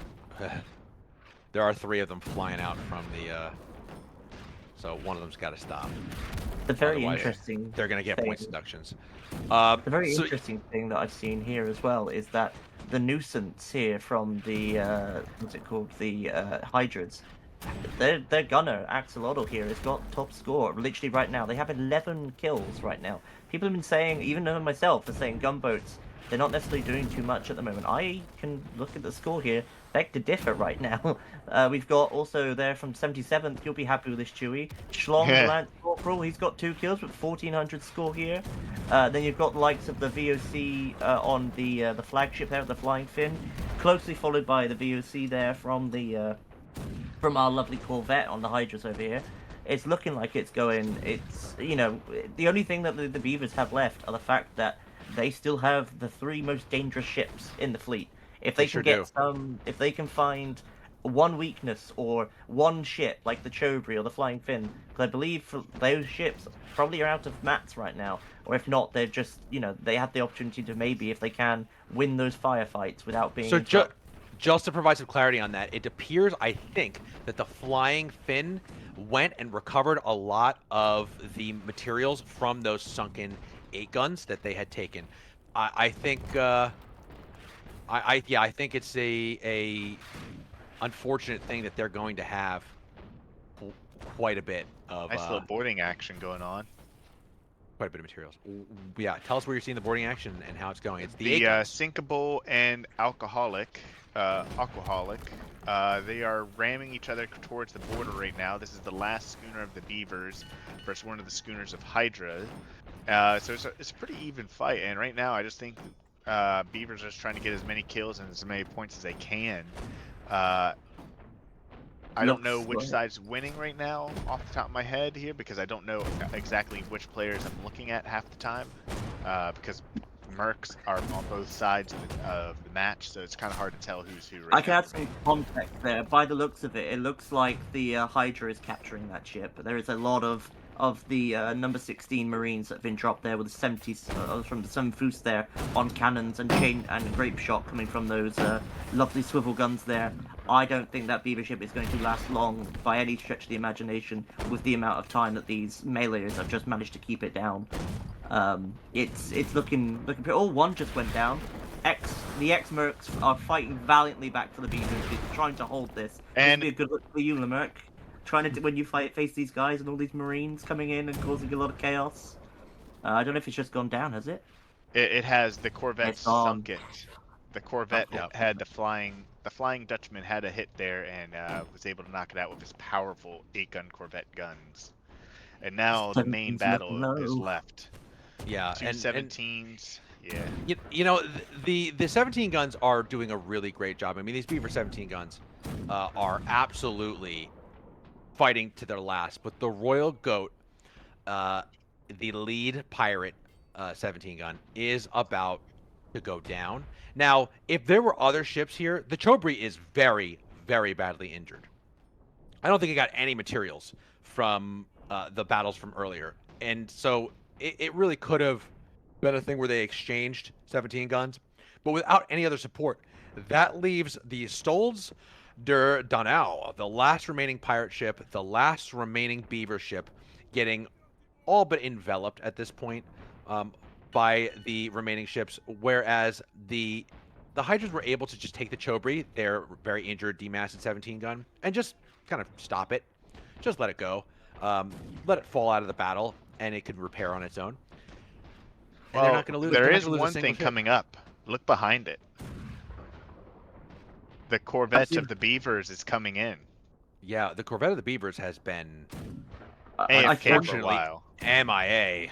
There are 3 of them flying out from the. So one of them's got to stop. The very interesting. They're going to get points deductions. The very interesting thing that I've seen here as well is that the nuisance here from the what's it called, the Hydras. Their gunner Axolotl here has got top score literally right now. They have 11 kills right now. People have been saying, even myself, are saying gunboats they're not necessarily doing too much at the moment. I can look at the score here, beg to differ right now. We've got also there from 77th, you'll be happy with this, Chewy. Schlong, the Yeah. Lance Corporal, he's got 2 kills with 1400 score here. Then you've got the likes of the VOC on the flagship there, the Flying Fin, closely followed by the VOC there from the from our lovely Corvette on the Hydras over here. It's looking like it's going. It's, you know, the only thing that the Beavers have left are the fact that they still have the 3 most dangerous ships in the fleet. If they They can sure get do. some, if they can find one weakness or one ship like the Chobri or the Flying Fin, because I believe for those ships probably are out of mats right now, or if not, they're just, you know, they have the opportunity to maybe, if they can, win those firefights without being So interrupted. just to provide some clarity on that, it appears, I think, that the Flying Fin went and recovered a lot of the materials from those sunken 8 guns that they had taken. I think, yeah, I think it's a unfortunate thing that they're going to have quite a bit of Nice little boarding action going on. quite a bit of materials. Yeah, tell us where you're seeing the boarding action and how it's going. It's the The 8 guns. sinkable and alcoholic, they are ramming each other towards the border right now. This is the last schooner of the Beavers versus one of the schooners of Hydra. So it's a pretty even fight, and right now I just think Beavers are just trying to get as many kills and as many points as they can. I don't know which side's winning right now off the top of my head here, because I don't know exactly which players I'm looking at half the time, because Mercs are on both sides of the match, so it's kind of hard to tell who's who right I can now add for me. some context there. By the looks of it, it looks like the Hydra is capturing that ship. There is a lot of the number 16 Marines that have been dropped there with the 70s from some Foos there on cannons and chain and grape shot coming from those lovely swivel guns there. I don't think that Beaver ship is going to last long by any stretch of the imagination with the amount of time that these meleeers have just managed to keep it down. It's looking oh, one just went down. The X-Mercs are fighting valiantly back for the Beavers, trying to hold this. And This would be a good look for you, Lemerc. Trying to when you face these guys and all these Marines coming in and causing a lot of chaos. I don't know if it's just gone down, has it? it has the Corvette It's gone. sunk it. The Corvette Yep. had the Flying Dutchman had a hit there and was able to knock it out with his powerful 8-gun Corvette guns. And now the main 17's battle looking is low. left. Yeah, 2 and 17s. Yeah. you know, the 17 guns are doing a really great job. I mean, these Beaver 17 guns are absolutely fighting to their last. But the Royal Goat, the lead pirate 17 gun, is about to go down. Now, if there were other ships here, the Chobri is very, very badly injured. I don't think it got any materials from the battles from earlier. And so it really could have been a thing where they exchanged 17 guns. But without any other support, that leaves the Stolz der Donau, the last remaining pirate ship, the last remaining Beaver ship, getting all but enveloped at this point by the remaining ships, whereas the Hydras were able to just take the Chobri, their very injured demasted 17 gun, and just kind of stop it. Just let it go. Let it fall out of the battle, and it could repair on its own. And Well, they're not going to lose. there They're not is gonna lose a one single thing ship. coming up. Look behind it. The Corvette of the Beavers is coming in. Yeah, the Corvette of the Beavers has been AFK for a while. MIA.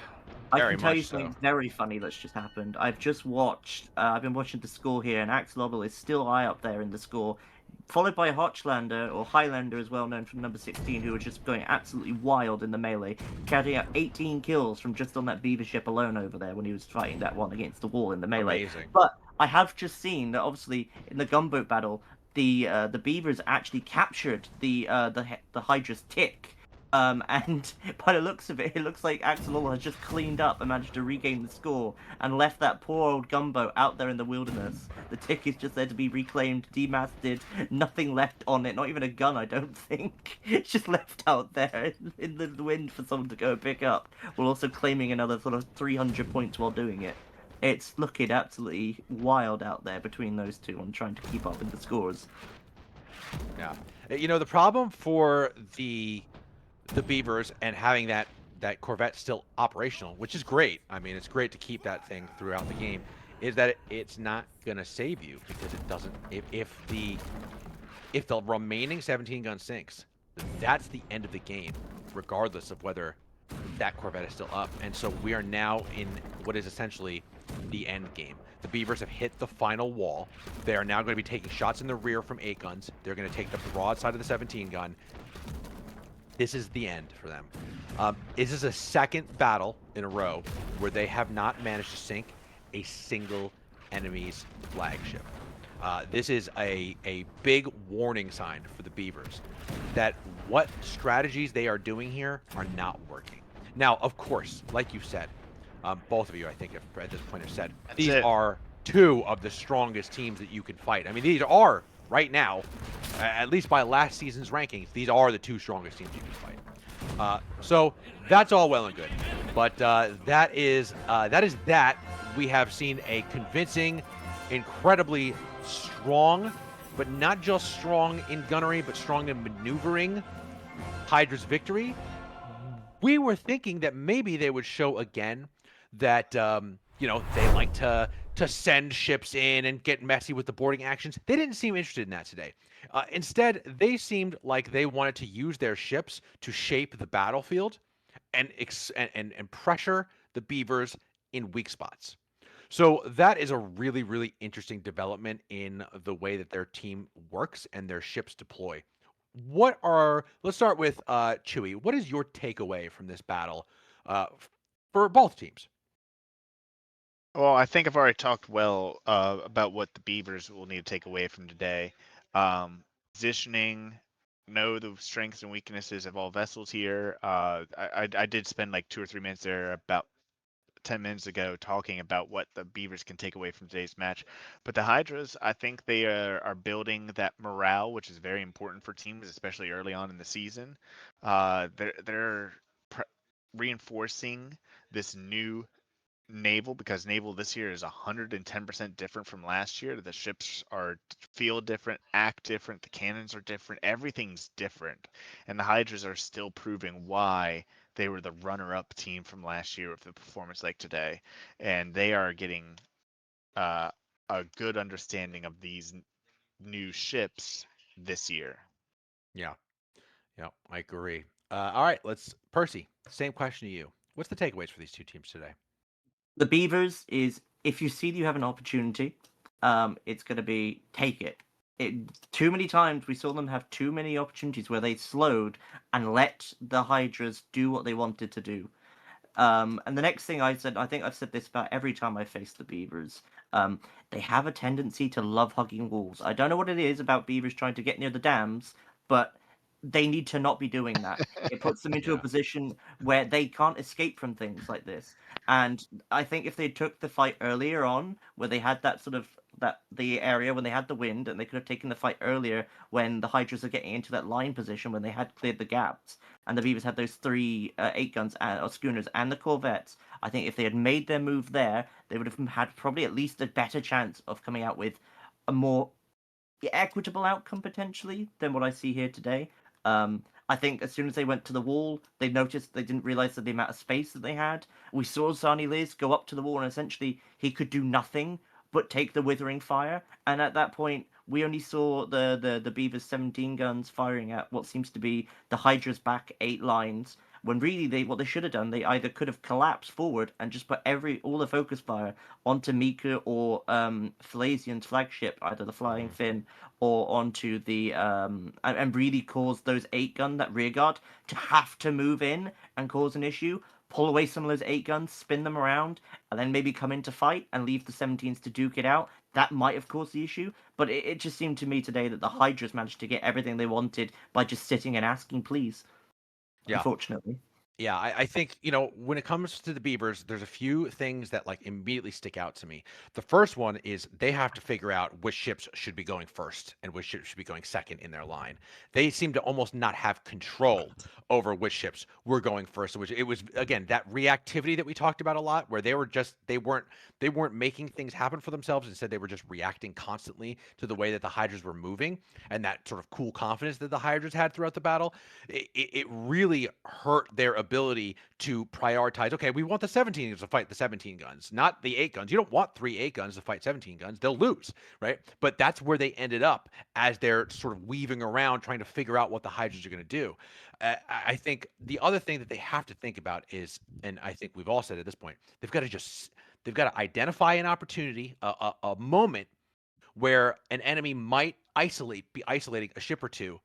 I Very can tell you much so. something very funny that's just happened. I've just watched, I've been watching the score here, and Axolotl is still high up there in the score, followed by Hochlander, or Highlander as well known from number 16, who are just going absolutely wild in the melee, counting out 18 kills from just on that Beaver ship alone over there when he was fighting that one against the wall in the melee. Amazing. But I have just seen that obviously in the gunboat battle, the Beavers actually captured the Hydra's tick. And by the looks of it, it looks like Axolotl has just cleaned up and managed to regain the score and left that poor old gunboat out there in the wilderness. The tick is just there to be reclaimed, demasted, nothing left on it, not even a gun, I don't think. It's just left out there in the wind for someone to go pick up, while also claiming another sort of 300 points while doing it. It's looking absolutely wild out there between those two on trying to keep up with the scores. Yeah. You know, the problem for the Beavers and having that Corvette still operational, which is great. I mean, it's great to keep that thing throughout the game, is that it's not gonna save you because it doesn't. If the remaining 17 gun sinks, that's the end of the game, regardless of whether that Corvette is still up. And so we are now in what is essentially the end game. The Beavers have hit the final wall. They are now going to be taking shots in the rear from 8 guns. They're going to take the broadside of the 17 gun. This is the end for them. This is a second battle in a row where they have not managed to sink a single enemy's flagship. This is a big warning sign for the Beavers that what strategies they are doing here are not working. Now, of course, like you said, both of you, I think, at this point have said, That's these it. are two of the strongest teams that you can fight. I mean, these are, right now, at least by last season's rankings, these are the two strongest teams you can fight. So that's all well and good. But that is that. We have seen a convincing, incredibly strong, but not just strong in gunnery, but strong in maneuvering Hydra's victory. We were thinking that maybe they would show again that they like to send ships in and get messy with the boarding actions. They didn't seem interested in that today. Instead, they seemed like they wanted to use their ships to shape the battlefield and pressure the Beavers in weak spots. So that is a really, really interesting development in the way that their team works and their ships deploy. Let's start with Chewy. What is your takeaway from this battle for both teams? Well, I think I've already talked well about what the Beavers will need to take away from today. Positioning, know the strengths and weaknesses of all vessels here. I did spend like 2 or 3 minutes there about 10 minutes ago talking about what the Beavers can take away from today's match. But the Hydras, I think they are building that morale, which is very important for teams, especially early on in the season. They're reinforcing this new naval, because naval this year is 110% different from last year. The ships feel different, act different, the cannons are different, everything's different, and the Hydras are still proving why they were the runner-up team from last year with the performance like today, and they are getting a good understanding of these new ships this year. Yeah, yeah, I agree. All right, Percy. Same question to you. What's the takeaways for these two teams today? The Beavers is, if you see that you have an opportunity, it's going to be take it. Too many times we saw them have too many opportunities where they slowed and let the Hydras do what they wanted to do. And the next thing I said, I think I've said this about every time I face the Beavers. They have a tendency to love hugging walls. I don't know what it is about Beavers trying to get near the dams, but they need to not be doing that. It puts them into a Yeah. position where they can't escape from things like this. And I think if they took the fight earlier on, where they had that sort of the area when they had the wind, and they could have taken the fight earlier when the Hydras are getting into that line position when they had cleared the gaps, and the Beavers had those three 8 guns or schooners and the corvettes. I think if they had made their move there, they would have had probably at least a better chance of coming out with a more equitable outcome potentially than what I see here today. I think as soon as they went to the wall, they noticed they didn't realize the amount of space that they had. We saw Zani Liz go up to the wall, and essentially he could do nothing but take the withering fire. And at that point, we only saw the Beavers 17 guns firing at what seems to be the Hydra's back 8 lines. When really what they should have done, they either could have collapsed forward and just put all the focus fire onto Mika or Falasian's flagship, either the Flying Fin or onto the and really cause those 8 gun, that rear guard, to have to move in and cause an issue, pull away some of those 8 guns, spin them around, and then maybe come in to fight and leave the 17s to duke it out. That might have caused the issue, but it just seemed to me today that the Hydras managed to get everything they wanted by just sitting and asking please. Yeah. Unfortunately. Yeah, I think, when it comes to the Beavers, there's a few things that like immediately stick out to me. The first one is they have to figure out which ships should be going first and which ships should be going second in their line. They seem to almost not have control over which ships were going first, which it was again that reactivity that we talked about a lot, where they weren't making things happen for themselves. Instead, they were just reacting constantly to the way that the Hydras were moving, and that sort of cool confidence that the Hydras had throughout the battle. It really hurt their ability ability to prioritize, okay, we want the 17 guns to fight the 17 guns, not the 8 guns. You don't want 3 8 guns to fight 17 guns. They'll lose, right? But that's where they ended up as they're sort of weaving around trying to figure out what the Hydras are going to do. I think the other thing that they have to think about is, and I think we've all said at this point, they've got to identify an opportunity, a moment where an enemy might be isolating a ship or two,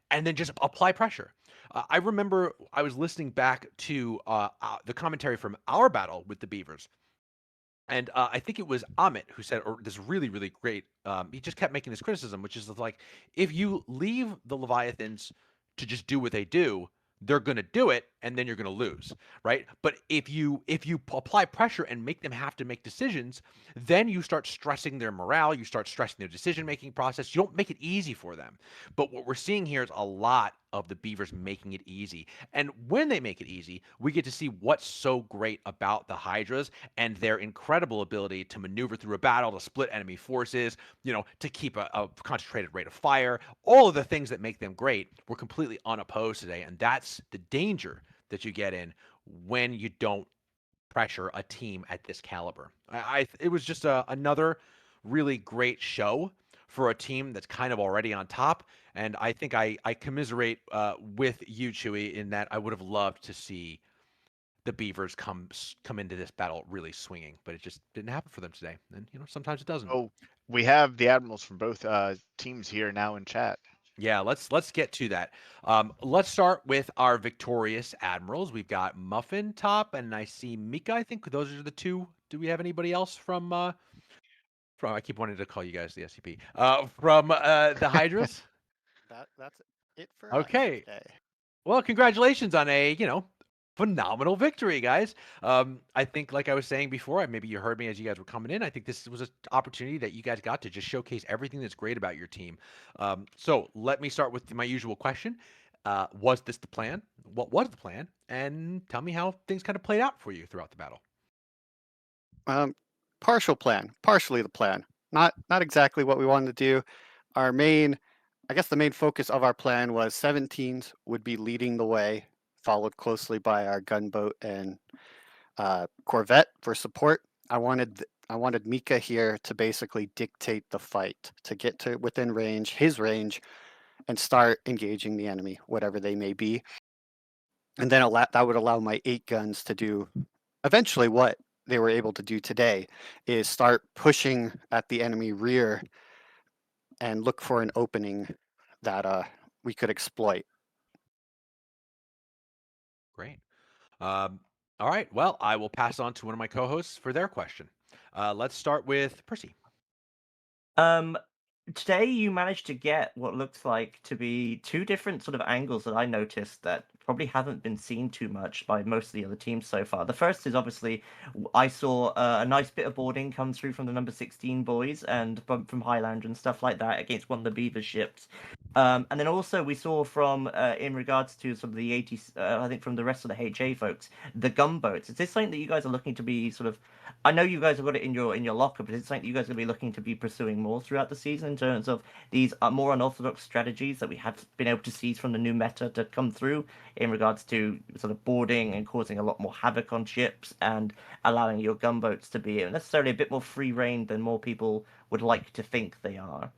and then just apply pressure. I remember I was listening back to the commentary from our battle with the Beavers, and I think it was Amit who said, or this really, really great. He just kept making this criticism, which is like, if you leave the Leviathans to just do what they do, they're going to do it, and then you're going to lose, right? But if you apply pressure and make them have to make decisions, then you start stressing their morale, you start stressing their decision making process. You don't make it easy for them. But what we're seeing here is a lot of the Beavers making it easy. And when they make it easy, we get to see what's so great about the Hydras and their incredible ability to maneuver through a battle, to split enemy forces, to keep a concentrated rate of fire. All of the things that make them great were completely unopposed today. And that's the danger that you get in when you don't pressure a team at this caliber. It was just another really great show for a team that's kind of already on top. And I think I commiserate with you, Chewy, in that I would have loved to see the Beavers come into this battle really swinging, but it just didn't happen for them today. And sometimes it doesn't. Oh, we have the admirals from both teams here now in chat. Yeah, let's get to that. Let's start with our victorious admirals. We've got Muffin top, and I see Mika. I think those are the two. Do we have anybody else from? I keep wanting to call you guys the SCP. From the Hydras. That's it for Okay. us today. Well, congratulations on a phenomenal victory, guys. I think, like I was saying before, maybe you heard me as you guys were coming in. I think this was an opportunity that you guys got to just showcase everything that's great about your team. So let me start with my usual question. Was this the plan? What was the plan? And tell me how things kind of played out for you throughout the battle. Partial plan, partially the plan. Not exactly what we wanted to do. Our main, I guess the main focus of our plan was 17s would be leading the way, followed closely by our gunboat and corvette for support. I wanted Mika here to basically dictate the fight, to get to within range, his range, and start engaging the enemy, whatever they may be. And then that would allow my 8 guns to do eventually what they were able to do today, is start pushing at the enemy rear and look for an opening that we could exploit. Great. All right. Well, I will pass on to one of my co-hosts for their question. Let's start with Percy. Today you managed to get what looks like to be two different sort of angles that I noticed that probably haven't been seen too much by most of the other teams so far. The first is obviously I saw a nice bit of boarding come through from the number 16 boys and from Highlander and stuff like that against one of the Beaver ships. And then also we saw from in regards to some of the 80s, I think from the rest of the HA folks, the gunboats. Is this something that you guys are looking to be sort of? I know you guys have got it in your locker, but is it something that you guys are going to be looking to be pursuing more throughout the season in terms of these more unorthodox strategies that we have been able to seize from the new meta to come through in regards to sort of boarding and causing a lot more havoc on ships and allowing your gunboats to be necessarily a bit more free reign than more people would like to think they are?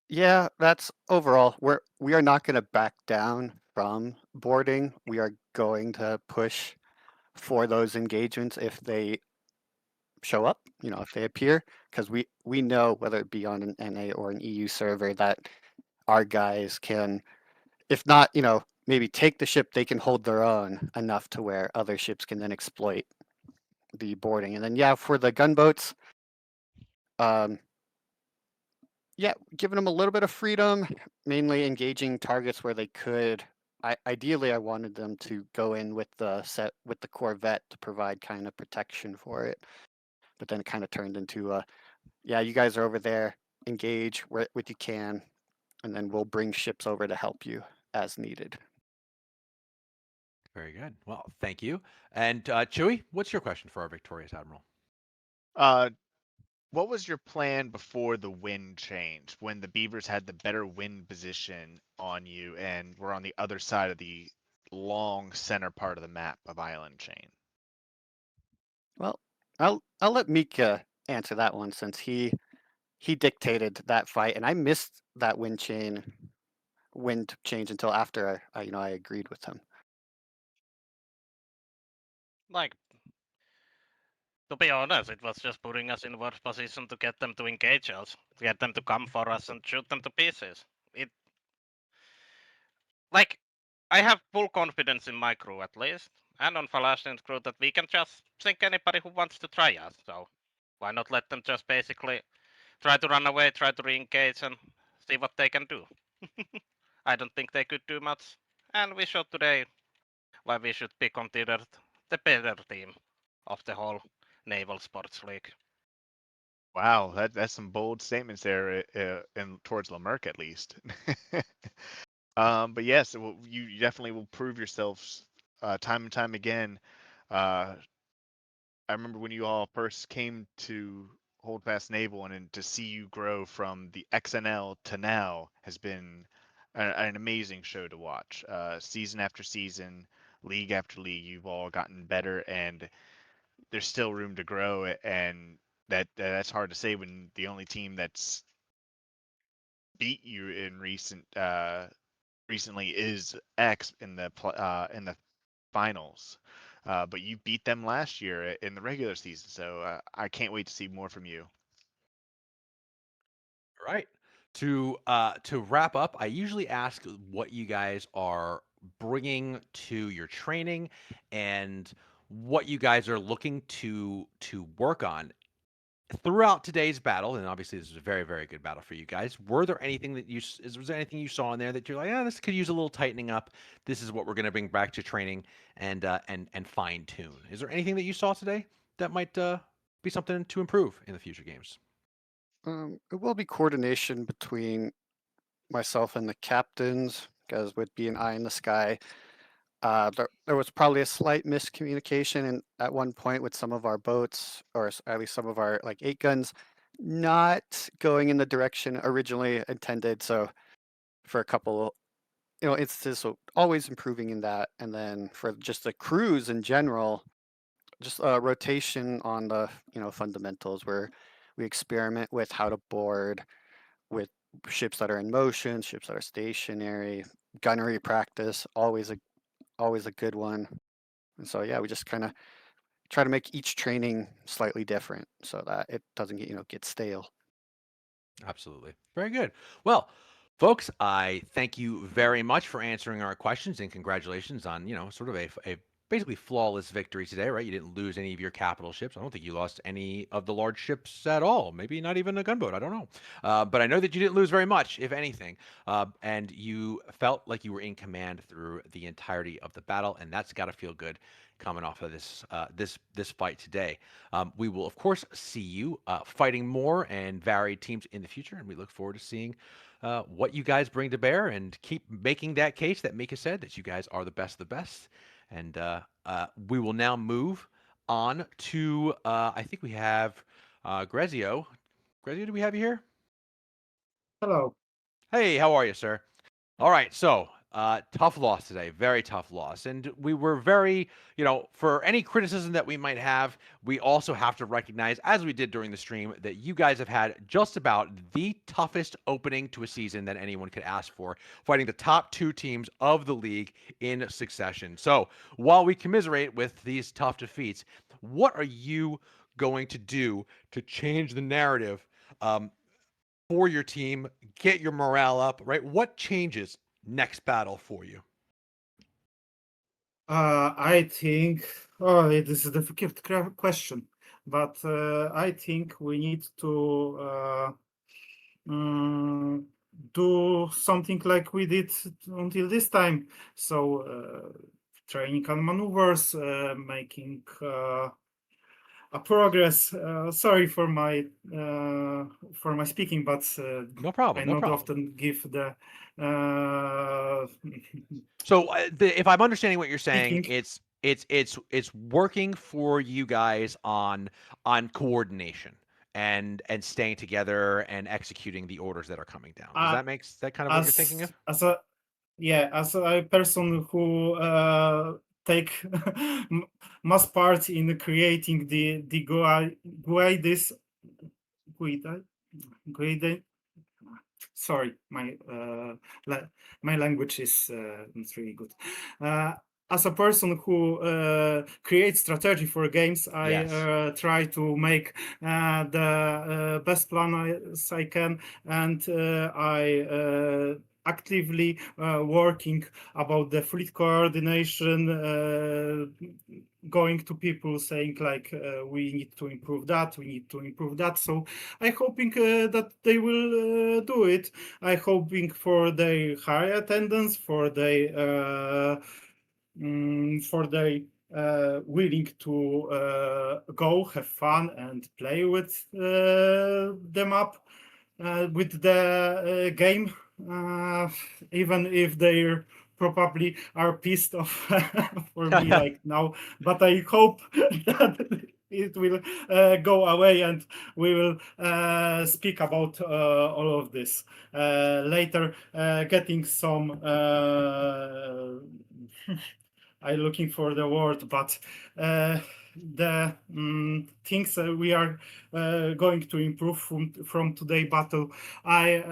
Yeah, that's overall. We are not going to back down from boarding. We are going to push for those engagements if they show up, if they appear, because we know, whether it be on an NA or an EU server, that our guys can, if not, maybe take the ship, they can hold their own enough to where other ships can then exploit the boarding. And then, yeah, for the gunboats, yeah, giving them a little bit of freedom, mainly engaging targets where they could. Ideally, I wanted them to go in with the corvette to provide kind of protection for it. But then it kind of turned into yeah, you guys are over there, engage what you can, and then we'll bring ships over to help you as needed. Very good. Well, thank you. And Chewy, what's your question for our victorious admiral? What was your plan before the wind change, when the Beavers had the better wind position on you and were on the other side of the long center part of the map of Island Chain? Well, I'll let Mika answer that one since he dictated that fight, and I missed that wind change until after I agreed with him. Like, to be honest, it was just putting us in worse position to get them to engage us, to get them to come for us and shoot them to pieces. Like, I have full confidence in my crew at least, and on Falashin's crew that we can just sink anybody who wants to try us. So why not let them just basically try to run away, try to re-engage, and see what they can do. I don't think they could do much, and we showed today why we should be considered the better team of the whole Naval Sports League. Wow, that's some bold statements there, towards Lemerck at least. But yes, you definitely will prove yourselves time and time again. I remember when you all first came to Holdfast Naval, and then to see you grow from the XNL to now has been an amazing show to watch. Season after season, league after league, you've all gotten better, and there's still room to grow. And that's hard to say when the only team that's beat you in recently is X in the finals. But you beat them last year in the regular season, so I can't wait to see more from you. Right. To wrap up, I usually ask what you guys are bringing to your training and what you guys are looking to work on throughout today's battle. And obviously, this is a very, very good battle for you guys. Were there anything that was there anything you saw in there that you're like, yeah, this could use a little tightening up? This is what we're going to bring back to training and fine tune. Is there anything that you saw today that might be something to improve in the future games? It will be coordination between myself and the captains, because with being eye in the sky, there was probably a slight miscommunication at one point with some of our boats, or at least some of our 8 guns, not going in the direction originally intended. So for a couple, instances, so always improving in that, and then for just the crews in general, just rotation on the fundamentals where we experiment with how to board with ships that are in motion, ships that are stationary, gunnery practice, always a good one. And so yeah, we just kind of try to make each training slightly different so that it doesn't get stale. Absolutely. Very good. Well, folks, I thank you very much for answering our questions and congratulations on, sort of a basically flawless victory today, right? You didn't lose any of your capital ships. I don't think you lost any of the large ships at all. Maybe not even a gunboat. I don't know. But I know that you didn't lose very much, if anything. And you felt like you were in command through the entirety of the battle, and that's got to feel good coming off of this fight today. We will, of course, see you fighting more and varied teams in the future, and we look forward to seeing what you guys bring to bear and keep making that case that Mika said, that you guys are the best of the best. And we will now move on to, I think we have Grezio. Grezio, do we have you here? Hello. Hey, how are you, sir? All right, so tough loss today, very tough loss. And we were very, for any criticism that we might have, we also have to recognize, as we did during the stream, that you guys have had just about the toughest opening to a season that anyone could ask for, fighting the top 2 teams of the league in succession. So while we commiserate with these tough defeats, what are you going to do to change the narrative for your team, get your morale up, right? What changes next battle for you? I think, this is a difficult question, but I think we need to do something like we did until this time. So training on maneuvers, making a progress. Sorry for my speaking, but No problem. I No not problem. often give the So if I'm understanding what you're saying, speaking. it's working for you guys on coordination and staying together and executing the orders that are coming down. Does that make that kind of what you're thinking of? As a Yeah, as a person who take mass part in creating the guides, guide. Sorry, my language is not really good. As a person who creates strategy for games, I Yes. try to make the best plan as I can, and I actively working about the fleet coordination, going to people saying like we need to improve that, we need to improve that. So I hoping that they will do it. I hoping for their high attendance, for their willing to go have fun and play with them up with the game, even if they're probably are pissed off for me like now. But I hope that it will go away and we will speak about all of this later. Getting some. I'm looking for the word, but the things we are going to improve from today battle. I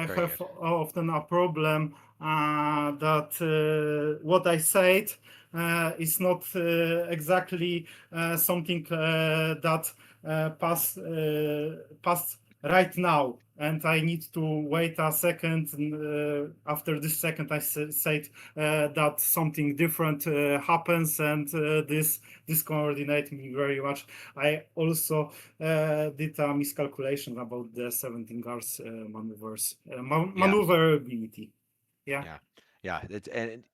Very have good. often a problem that what I said is not exactly something that pass right now, and I need to wait a second. After this second, I said that something different happens, and this coordinates me very much. I also did a miscalculation about the 17 guards maneuvers, Yeah. maneuverability. Yeah. Yeah. Yeah.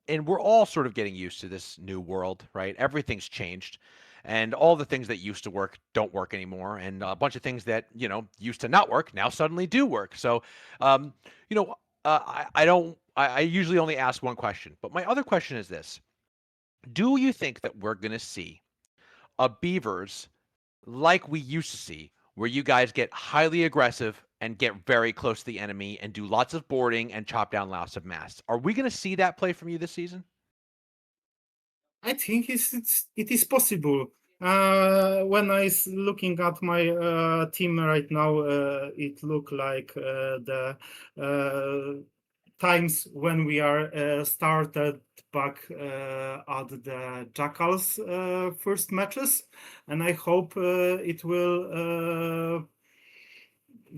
And we're all sort of getting used to this new world, right? Everything's changed. And all the things that used to work don't work anymore. And a bunch of things that, used to not work now suddenly do work. So, um, you know, I don't, I usually only ask one question, but my other question is this. Do you think that we're going to see a Beavers like we used to see, where you guys get highly aggressive and get very close to the enemy and do lots of boarding and chop down lots of masts? Are we going to see that play from you this season? I think it is possible. When looking at my team right now, it look like the times when we are started back at the Jackals first matches, and I hope it will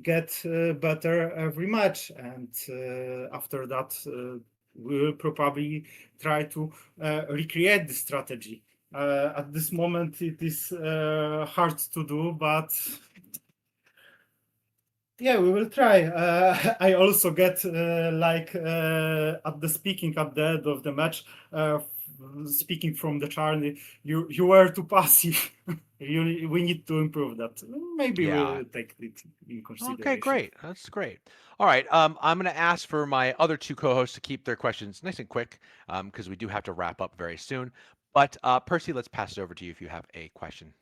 get better every match. And after that, we will probably try to recreate the strategy. At this moment, it is hard to do, but yeah, we will try. I also get at the end of the match, speaking from the Charlie, you were too passive. We need to improve that. Maybe Yeah. we'll take it in Okay, consideration. great. That's great. All right. I'm going to ask for my other two co-hosts to keep their questions nice and quick, because we do have to wrap up very soon. But Percy, let's pass it over to you if you have a question.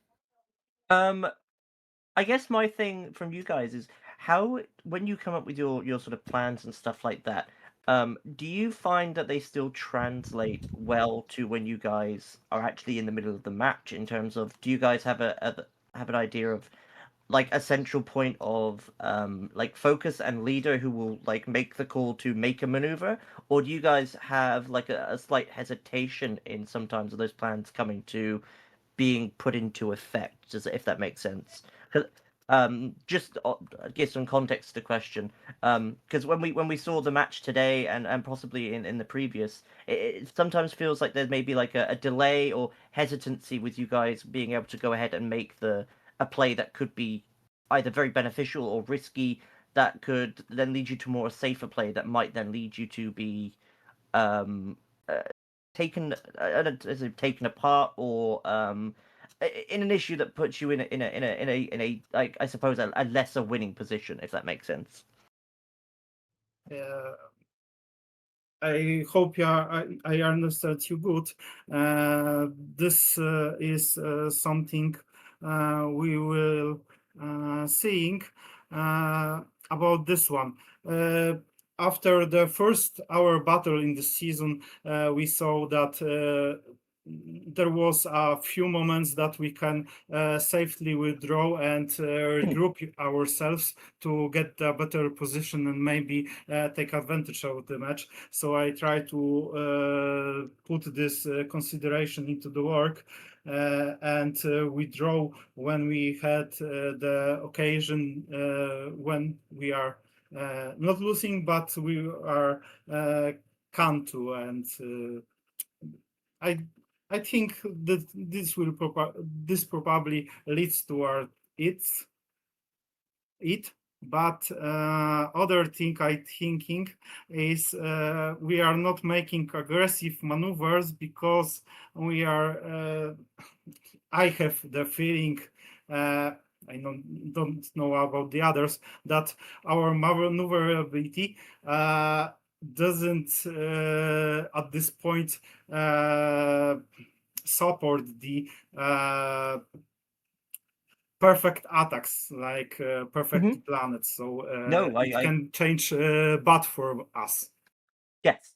I guess my thing from you guys is how, when you come up with your sort of plans and stuff like that, do you find that they still translate well to when you guys are actually in the middle of the match, in terms of, do you guys have have an idea of like a central point of like focus and leader who will like make the call to make a maneuver, or do you guys have like a slight hesitation in sometimes of those plans coming to being put into effect, if that makes sense? 'Cause, just give some context to the question. Because when we saw the match today, and possibly in the previous, it sometimes feels like there's maybe like a delay or hesitancy with you guys being able to go ahead and make a play that could be either very beneficial or risky, that could then lead you to more a safer play that might then lead you to be um, uh, taken taken apart, or in an issue that puts you in a like, I suppose a lesser winning position, if that makes sense. Uh, I hope I understand you good. This is something we will seeing about this one. after the first hour battle in the season, we saw that there was a few moments that we can safely withdraw and regroup ourselves to get a better position and maybe take advantage of the match. So I try to put this consideration into the work and withdraw when we had the occasion when we are not losing, but we are come to, and I think that this probably leads toward it. But other thing I thinking is we are not making aggressive maneuvers because we are. I have the feeling. I don't know about the others, that our maneuverability doesn't at this point support the perfect attacks, like perfect planets. So No, it I can change bad for us. yes.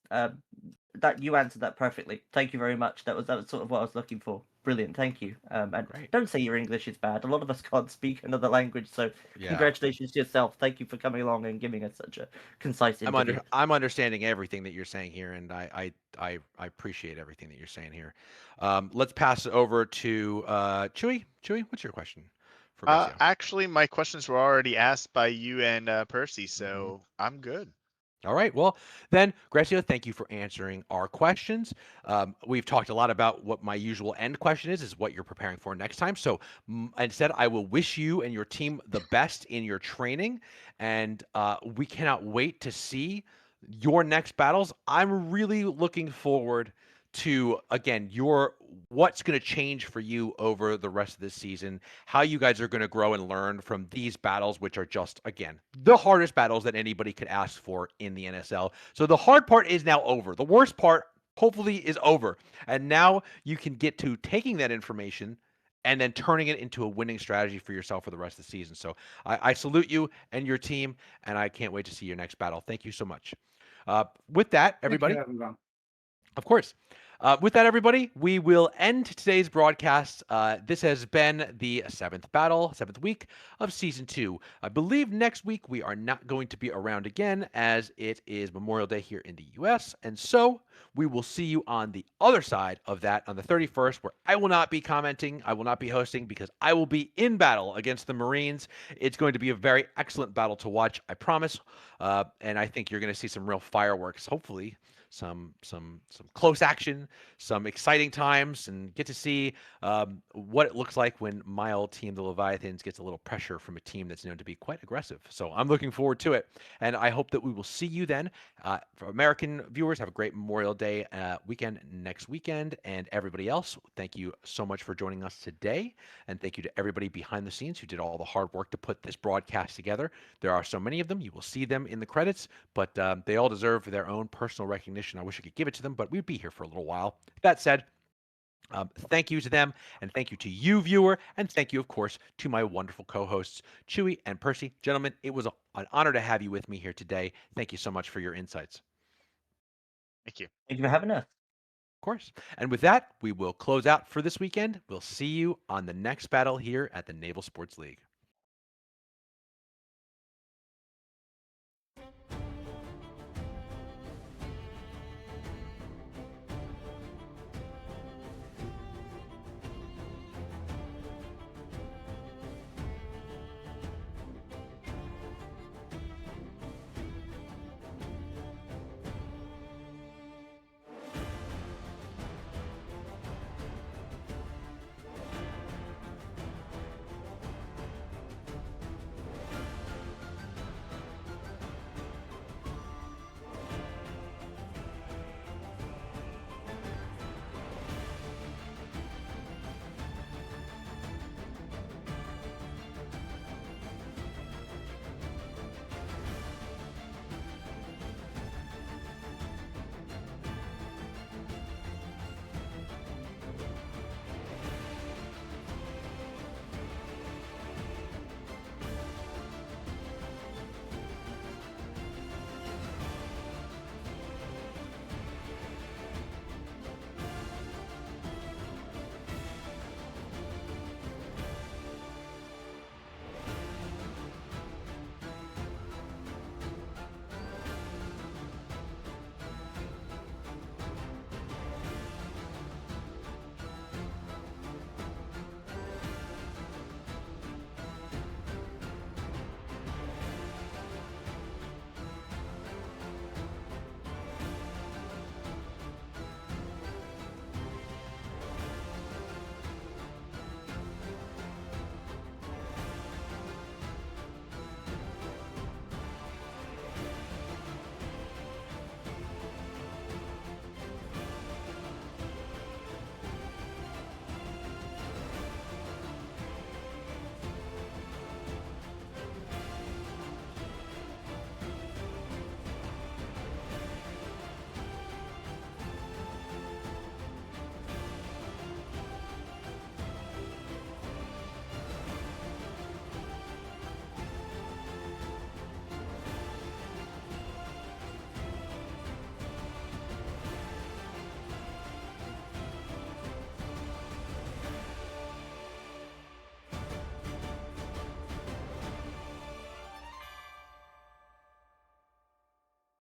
That you answered that perfectly. Thank you very much. That was sort of what I was looking for. Brilliant. Thank you. And Great. don't say your English is bad. A lot of us can't speak another language, so Yeah. congratulations to yourself. Thank you for coming along and giving us such a concise interview. I'm understanding everything that you're saying here, and I appreciate everything that you're saying here. Let's pass it over to Chewy. Chewy, what's your question for Gracio? Actually, my questions were already asked by you and Percy, so I'm good. All right. Well, then, Gracio, thank you for answering our questions. We've talked a lot about what my usual end question is what you're preparing for next time. So instead, I will wish you and your team the best in your training, and we cannot wait to see your next battles. I'm really looking forward to, again, what's going to change for you over the rest of this season, how you guys are going to grow and learn from these battles, which are just, again, the hardest battles that anybody could ask for in the NSL. So the hard part is now over. The worst part, hopefully, is over. And now you can get to taking that information and then turning it into a winning strategy for yourself for the rest of the season. So I salute you and your team, and I can't wait to see your next battle. Thank you so much. With that, everybody. Thank you, everyone. Of course. With that, everybody, we will end today's broadcast. This has been the seventh week of season 2. I believe next week we are not going to be around again, as it is Memorial Day here in the US. And so we will see you on the other side of that on the 31st, where I will not be commenting, I will not be hosting, because I will be in battle against the Marines. It's going to be a very excellent battle to watch, I promise. And I think you're going to see some real fireworks, hopefully. Some close action, some exciting times, and get to see what it looks like when my old team, the Leviathans, gets a little pressure from a team that's known to be quite aggressive. So I'm looking forward to it, and I hope that we will see you then. For American viewers, have a great Memorial Day weekend next weekend, and everybody else, thank you so much for joining us today, and thank you to everybody behind the scenes who did all the hard work to put this broadcast together. There are so many of them. You will see them in the credits, but they all deserve their own personal recognition. I wish I could give it to them, but we'd be here for a little while. That said, thank you to them, and thank you to you, viewer, and thank you, of course, to my wonderful co-hosts, Chewy and Percy. Gentlemen, it was an honor to have you with me here today. Thank you so much for your insights. Thank you. Thank you for having us. Of course. And with that, we will close out for this weekend. We'll see you on the next battle here at the Naval Sports League.